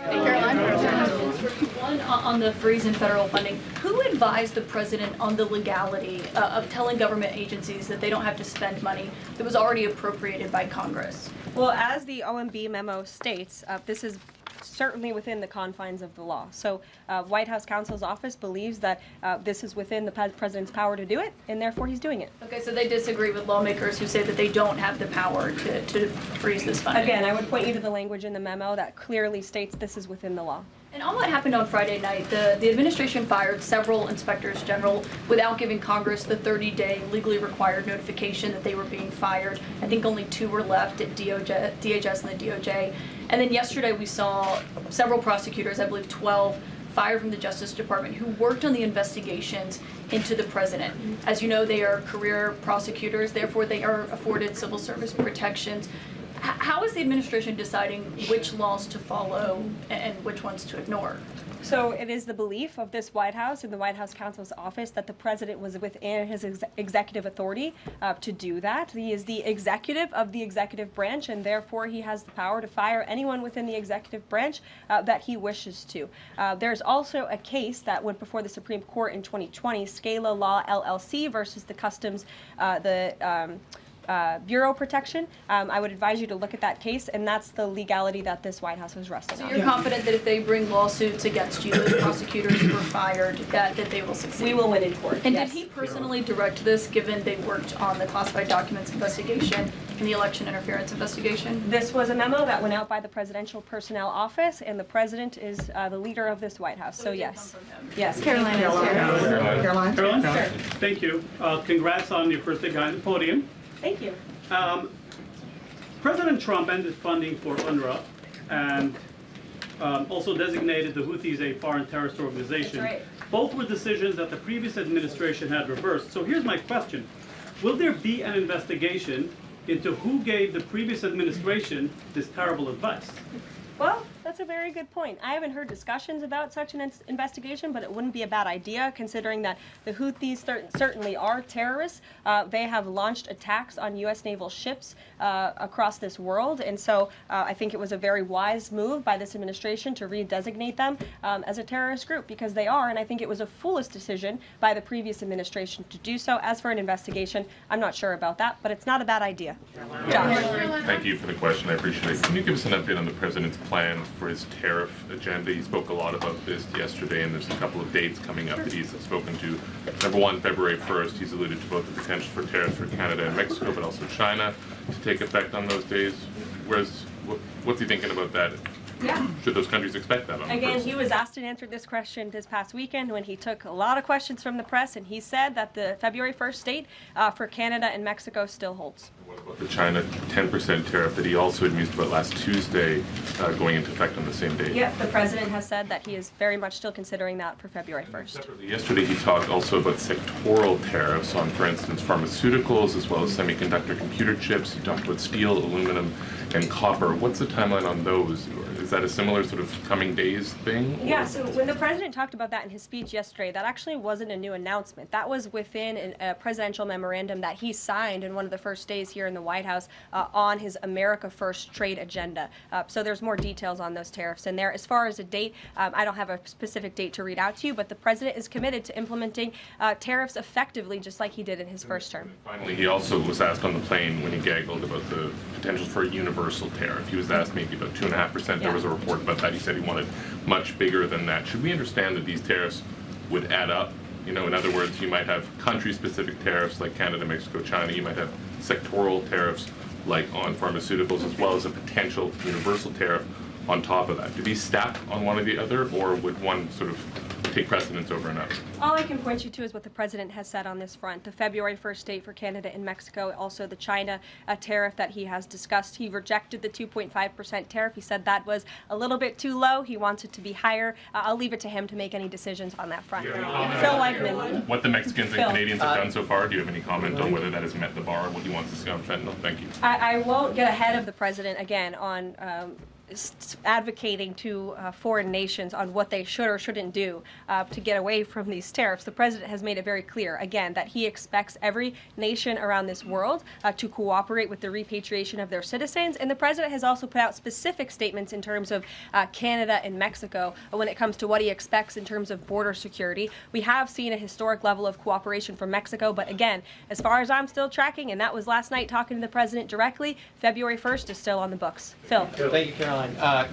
One, on the freeze in federal funding, who advised the president on the legality of telling government agencies that they don't have to spend money that was already appropriated by Congress? Well, as the OMB memo states, this is certainly within the confines of the law. So White House counsel's office believes that this is within the president's power to do it, and therefore he's doing it. Okay, so they disagree with lawmakers who say that they don't have the power to freeze this funding. Again, I would point you to the language in the memo that clearly states this is within the law. And on what happened on Friday night, the administration fired several inspectors general without giving Congress the 30-day legally required notification that they were being fired. I think only 2 were left at DHS and the DOJ. And then yesterday we saw several prosecutors, I believe 12, fired from the Justice Department who worked on the investigations into the president. As you know, they are career prosecutors, therefore they are afforded civil service protections. How is the administration deciding which laws to follow and which ones to ignore? So it is the belief of this White House and the White House counsel's office that the president was within his executive authority to do that. He is the executive of the executive branch, and therefore he has the power to fire anyone within the executive branch that he wishes to. There's also a case that went before the Supreme Court in 2020, Scala Law LLC versus the Customs, Bureau Protection. I would advise you to look at that case, and that's the legality that this White House was resting on. So you're confident that if they bring lawsuits against you, those prosecutors who were fired, that they will succeed? We will win in court. And yes. did he personally direct this, given they worked on the classified documents investigation and the election interference investigation? This was a memo that went out by the Presidential Personnel Office, and the president is the leader of this White House. So yes. Yes. Caroline. Caroline? Sure. Thank you. Congrats on your first day behind the podium. Thank you. President Trump ended funding for UNRWA and also designated the Houthis a foreign terrorist organization. That's right. Both were decisions that the previous administration had reversed. So here's my question. Will there be an investigation into who gave the previous administration this terrible advice? Well, that's a very good point. I haven't heard discussions about such an investigation, but it wouldn't be a bad idea considering that the Houthis certainly are terrorists. They have launched attacks on U.S. naval ships across this world, and so I think it was a very wise move by this administration to redesignate them as a terrorist group, because they are, and I think it was a foolish decision by the previous administration to do so. As for an investigation, I'm not sure about that, but it's not a bad idea. Josh. Thank you for the question. I appreciate it. Can you give us an update on the president's plan for his tariff agenda? He spoke a lot about this yesterday, and there's a couple of dates coming up that he's spoken to. Number one, February 1st, he's alluded to both the potential for tariffs for Canada and Mexico, but also China to take effect on those days. What's he thinking about that? Yeah. Should those countries expect that? Again, he was asked and answered this question this past weekend when he took a lot of questions from the press, and he said that the February 1st date for Canada and Mexico still holds. What about the China 10% tariff that he also had mused about last Tuesday going into effect on the same day? Yep, the president has said that he is very much still considering that for February 1st. Separately, yesterday he talked also about sectoral tariffs on, for instance, pharmaceuticals as well as semiconductor computer chips. He talked about steel, aluminum, and copper. What's the timeline on those? Is that a similar sort of coming days thing? Or? Yeah, so when the president talked about that in his speech yesterday, that actually wasn't a new announcement. That was within a presidential memorandum that he signed in one of the first days here in the White House on his America First trade agenda. So there's more details on those tariffs in there. As far as a date, I don't have a specific date to read out to you, but the president is committed to implementing tariffs effectively, just like he did in his first term. Finally, he also was asked on the plane when he gaggled about the potential for a universal tariff. He was asked maybe about 2.5%. There was a report about that. He said he wanted much bigger than that. Should we understand that these tariffs would add up? You know, in other words, you might have country-specific tariffs like Canada, Mexico, China. You might have sectoral tariffs like on pharmaceuticals, as well as a potential universal tariff on top of that. Do these stack on one or the other, or would one sort of take precedence over another? All I can point you to is what the president has said on this front. The February 1st date for Canada and Mexico, also the China tariff that he has discussed. He rejected the 2.5% tariff. He said that was a little bit too low. He wants it to be higher. I'll leave it to him to make any decisions on that front. Phil Weichman. What the Mexicans and Phil. Canadians have done so far, do you have any comment on whether that has met the bar, what he wants to see on fentanyl? Thank you. I won't get ahead of the president again on advocating to foreign nations on what they should or shouldn't do to get away from these tariffs. The president has made it very clear, again, that he expects every nation around this world to cooperate with the repatriation of their citizens, and the president has also put out specific statements in terms of Canada and Mexico when it comes to what he expects in terms of border security. We have seen a historic level of cooperation from Mexico, but again, as far as I'm still tracking, and that was last night talking to the president directly, February 1st is still on the books. Phil. Thank you, Caroline.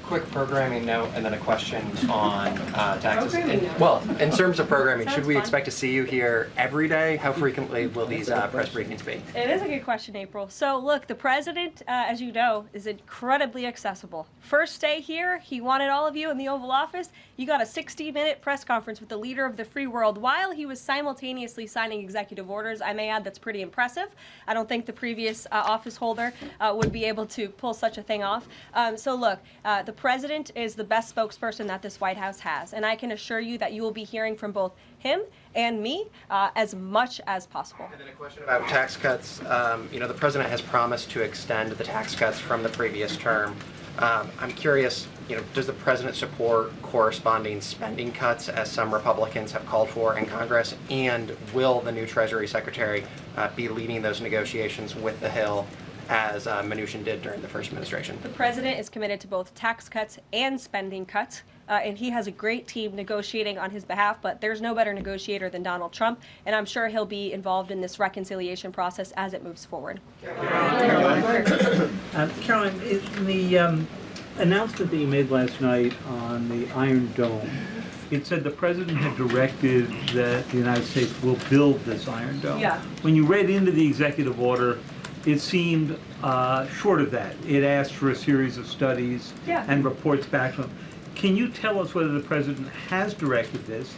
Quick programming note and then a question on taxes. In terms of programming, should we expect to see you here every day? How frequently will these press briefings be? It is a good question, April. So look, the president, as you know, is incredibly accessible. First day here, he wanted all of you in the Oval Office. You got a 60-minute press conference with the leader of the free world while he was simultaneously signing executive orders. I may add that's pretty impressive. I don't think the previous office holder would be able to pull such a thing off. So look, the president is the best spokesperson that this White House has, and I can assure you that you will be hearing from both him and me as much as possible. And then a question about tax cuts. The president has promised to extend the tax cuts from the previous term. I'm curious, does the president support corresponding spending cuts as some Republicans have called for in Congress? And will the new Treasury Secretary be leading those negotiations with the Hill as Mnuchin did during the first administration? The president is committed to both tax cuts and spending cuts. And he has a great team negotiating on his behalf, but there's no better negotiator than Donald Trump, and I'm sure he'll be involved in this reconciliation process as it moves forward. Karoline, in the announcement that you made last night on the Iron Dome, it said the president had directed that the United States will build this Iron Dome. Yeah. When you read into the executive order, it seemed short of that. It asked for a series of studies and reports back to him. Can you tell us whether the president has directed this?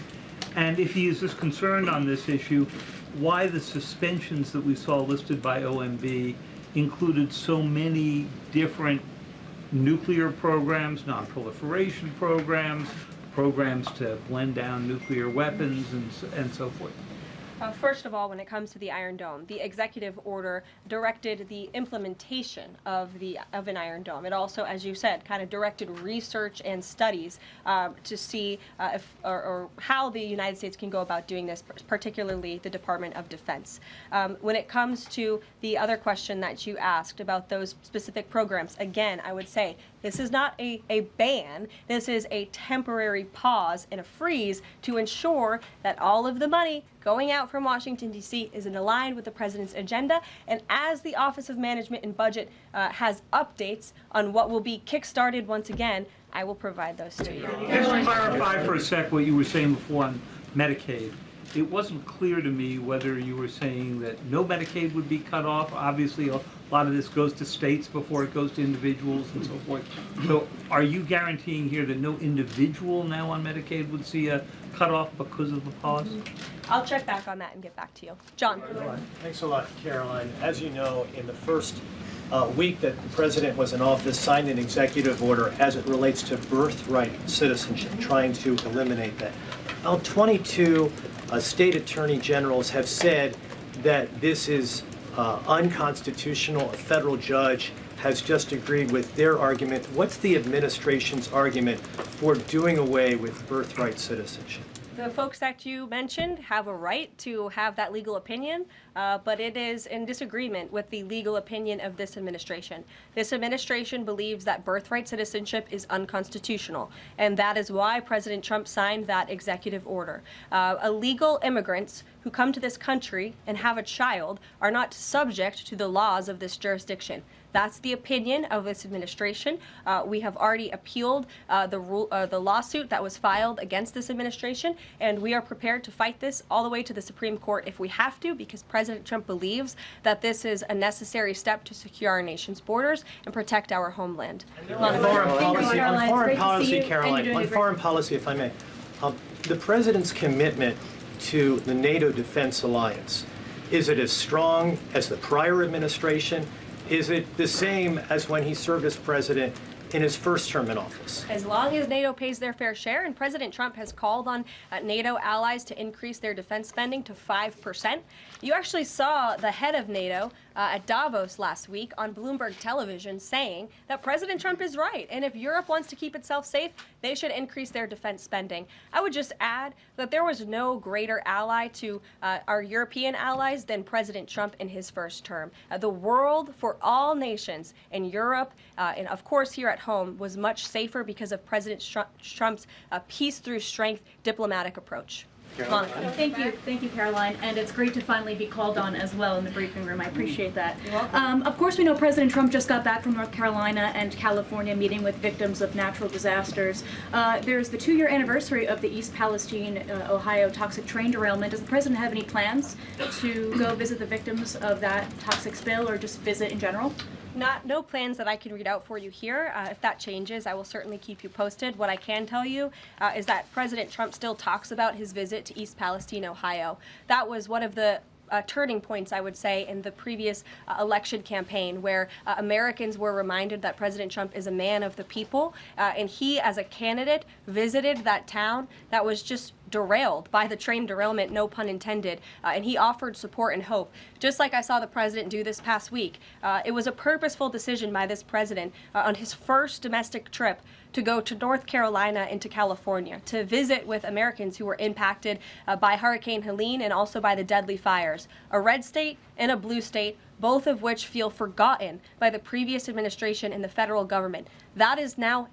And if he is as concerned on this issue, why the suspensions that we saw listed by OMB included so many different nuclear programs, non-proliferation programs, programs to blend down nuclear weapons, and so forth? First of all, when it comes to the Iron Dome, the executive order directed the implementation of an Iron Dome. It also, as you said, kind of directed research and studies to see if or how the United States can go about doing this, particularly the Department of Defense. When it comes to the other question that you asked about those specific programs, again, I would say this is not a ban. This is a temporary pause and a freeze to ensure that all of the money going out from Washington, D.C. is aligned with the president's agenda. And as the Office of Management and Budget has updates on what will be kickstarted once again, I will provide those to you. Just to clarify for a sec what you were saying before on Medicaid. It wasn't clear to me whether you were saying that no Medicaid would be cut off. Obviously, a lot of this goes to states before it goes to individuals and so forth. So are you guaranteeing here that no individual now on Medicaid would see a cutoff because of the pause? I'll check back on that and get back to you. John. Thanks a lot, Karoline. As you know, in the first week that the president was in office, signed an executive order as it relates to birthright citizenship, trying to eliminate that. Now, 22 state attorney generals have said that this is unconstitutional. A federal judge has just agreed with their argument. What's the administration's argument for doing away with birthright citizenship? The folks that you mentioned have a right to have that legal opinion, but it is in disagreement with the legal opinion of this administration. This administration believes that birthright citizenship is unconstitutional, and that is why President Trump signed that executive order. Illegal immigrants who come to this country and have a child are not subject to the laws of this jurisdiction. That's the opinion of this administration. We have already appealed the lawsuit that was filed against this administration, and we are prepared to fight this all the way to the Supreme Court if we have to, because President Trump believes that this is a necessary step to secure our nation's borders and protect our homeland. On foreign policy, Karoline, on foreign policy, if I may, the president's commitment to the NATO Defense Alliance, is it as strong as the prior administration? Is it the same as when he served as president in his first term in office? As long as NATO pays their fair share, and President Trump has called on NATO allies to increase their defense spending to 5%. You actually saw the head of NATO at Davos last week on Bloomberg television saying that President Trump is right, and if Europe wants to keep itself safe, they should increase their defense spending. I would just add that there was no greater ally to our European allies than President Trump in his first term. The world for all nations in Europe and of course here at home was much safer because of President Trump's peace through strength diplomatic approach. Thank you, Karoline, and it's great to finally be called on as well in the briefing room. I appreciate that. Of course, we know President Trump just got back from North Carolina and California meeting with victims of natural disasters. There's the 2-year anniversary of the East Palestine, Ohio toxic train derailment. Does the president have any plans to go visit the victims of that toxic spill or just visit in general? No plans that I can read out for you here. If that changes, I will certainly keep you posted. What I can tell you is that President Trump still talks about his visit to East Palestine, Ohio. That was one of the turning points, I would say, in the previous election campaign, where Americans were reminded that President Trump is a man of the people, and he, as a candidate, visited that town that was just derailed by the train derailment, no pun intended, and he offered support and hope, just like I saw the president do this past week. It was a purposeful decision by this president on his first domestic trip to go to North Carolina and to California to visit with Americans who were impacted by Hurricane Helene and also by the deadly fires. A red state and a blue state, both of which feel forgotten by the previous administration and the federal government. That is now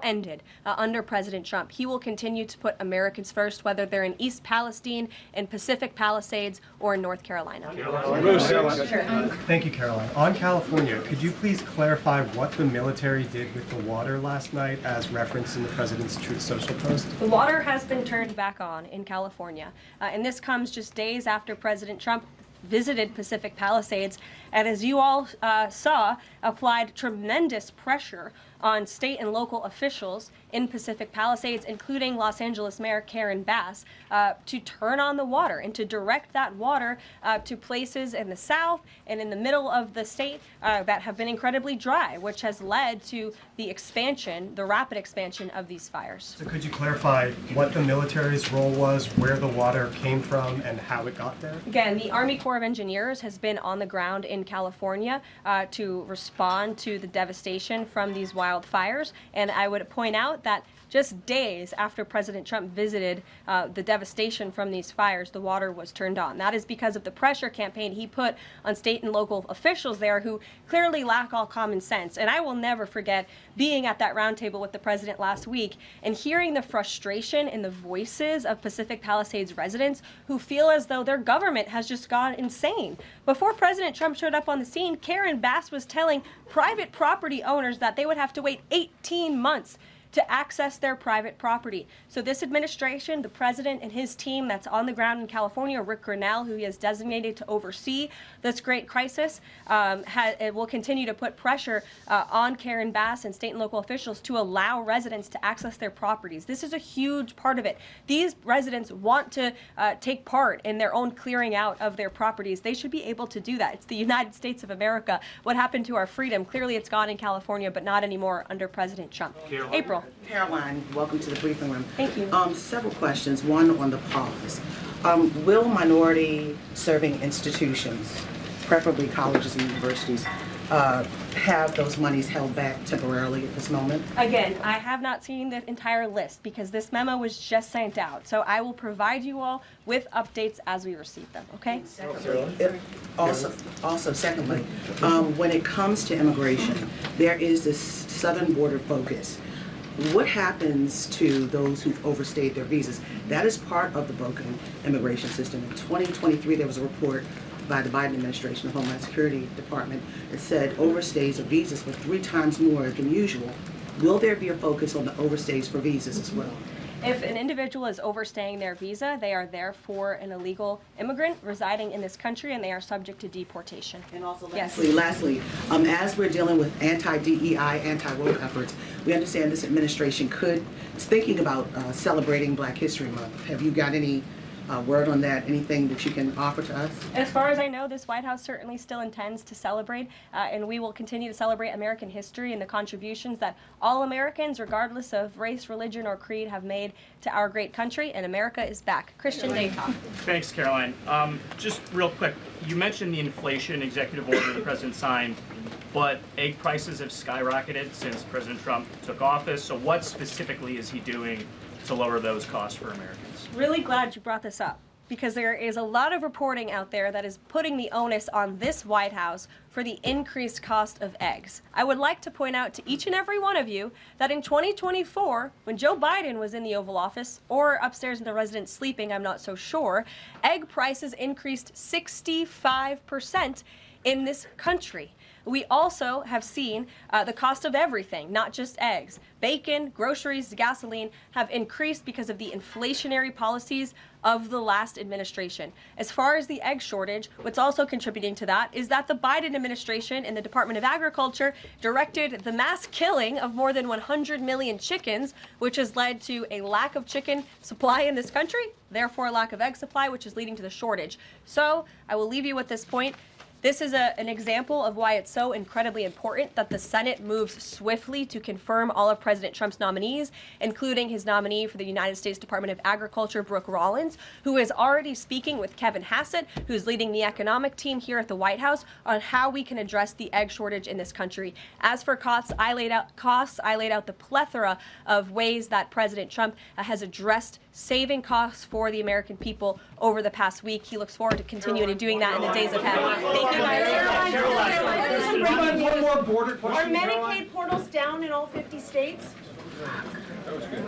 ended under President Trump. He will continue to put Americans first, whether they're in East Palestine, in Pacific Palisades, or in North Carolina. Thank you, Caroline. On California, could you please clarify what the military did with the water last night as referenced in the president's Truth Social post? The water has been turned back on in California, and this comes just days after President Trump visited Pacific Palisades, and as you all saw, applied tremendous pressure on state and local officials in Pacific Palisades, including Los Angeles Mayor Karen Bass, to turn on the water and to direct that water to places in the south and in the middle of the state that have been incredibly dry, which has led to the expansion, the rapid expansion of these fires. So could you clarify what the military's role was, where the water came from, and how it got there? Again, the Army Corps of Engineers has been on the ground in California to respond to the devastation from these wildfires, and I would point out that just days after President Trump visited the devastation from these fires, the water was turned on. That is because of the pressure campaign he put on state and local officials there who clearly lack all common sense. And I will never forget being at that roundtable with the president last week and hearing the frustration in the voices of Pacific Palisades residents who feel as though their government has just gone insane. Before President Trump showed up on the scene, Karen Bass was telling private property owners that they would have to wait 18 months to access their private property. So this administration, the president and his team that's on the ground in California, Rick Grinnell, who he has designated to oversee this great crisis, it will continue to put pressure on Karen Bass and state and local officials to allow residents to access their properties. This is a huge part of it. These residents want to take part in their own clearing out of their properties. They should be able to do that. It's the United States of America. What happened to our freedom? Clearly it's gone in California, but not anymore under President Trump. April. Caroline, welcome to the briefing room. Thank you. Several questions. One on the pause. Will minority-serving institutions, preferably colleges and universities, have those monies held back temporarily at this moment? Again, I have not seen the entire list because this memo was just sent out. So I will provide you all with updates as we receive them, okay? Secondly, when it comes to immigration, there is this southern border focus. What happens to those who've overstayed their visas? That is part of the broken immigration system. In 2023, there was a report by the Biden administration, the Homeland Security Department, that said overstays of visas were 3 times more than usual. Will there be a focus on the overstays for visas as well? If an individual is overstaying their visa, they are therefore an illegal immigrant residing in this country and they are subject to deportation. And also lastly, as we're dealing with anti-DEI, anti-woke efforts, we understand this administration is thinking about celebrating Black History Month. Have you got any word on that? Anything that you can offer to us? As far as I know, this White House certainly still intends to celebrate, and we will continue to celebrate American history and the contributions that all Americans, regardless of race, religion, or creed, have made to our great country, and America is back. Christian Dayton. Thanks, Caroline. Just real quick, you mentioned the inflation executive order the president signed, but egg prices have skyrocketed since President Trump took office, so what specifically is he doing to lower those costs for Americans? Really glad you brought this up because there is a lot of reporting out there that is putting the onus on this White House for the increased cost of eggs. I would like to point out to each and every one of you that in 2024, when Joe Biden was in the Oval Office or upstairs in the residence sleeping, I'm not so sure, egg prices increased 65% in this country. We also have seen the cost of everything, not just eggs. Bacon, groceries, gasoline have increased because of the inflationary policies of the last administration. As far as the egg shortage, what's also contributing to that is that the Biden administration and the Department of Agriculture directed the mass killing of more than 100 million chickens, which has led to a lack of chicken supply in this country, therefore a lack of egg supply, which is leading to the shortage. So I will leave you with this point. This is an example of why it's so incredibly important that the Senate moves swiftly to confirm all of President Trump's nominees, including his nominee for the United States Department of Agriculture, Brooke Rollins, who is already speaking with Kevin Hassett, who's leading the economic team here at the White House, on how we can address the egg shortage in this country. As for costs, I laid out the plethora of ways that President Trump has addressed saving costs for the American people over the past week. He looks forward to continuing to doing that in the days ahead. Thank you guys. One more border question. Are Medicaid portals down in all 50 states? That was good.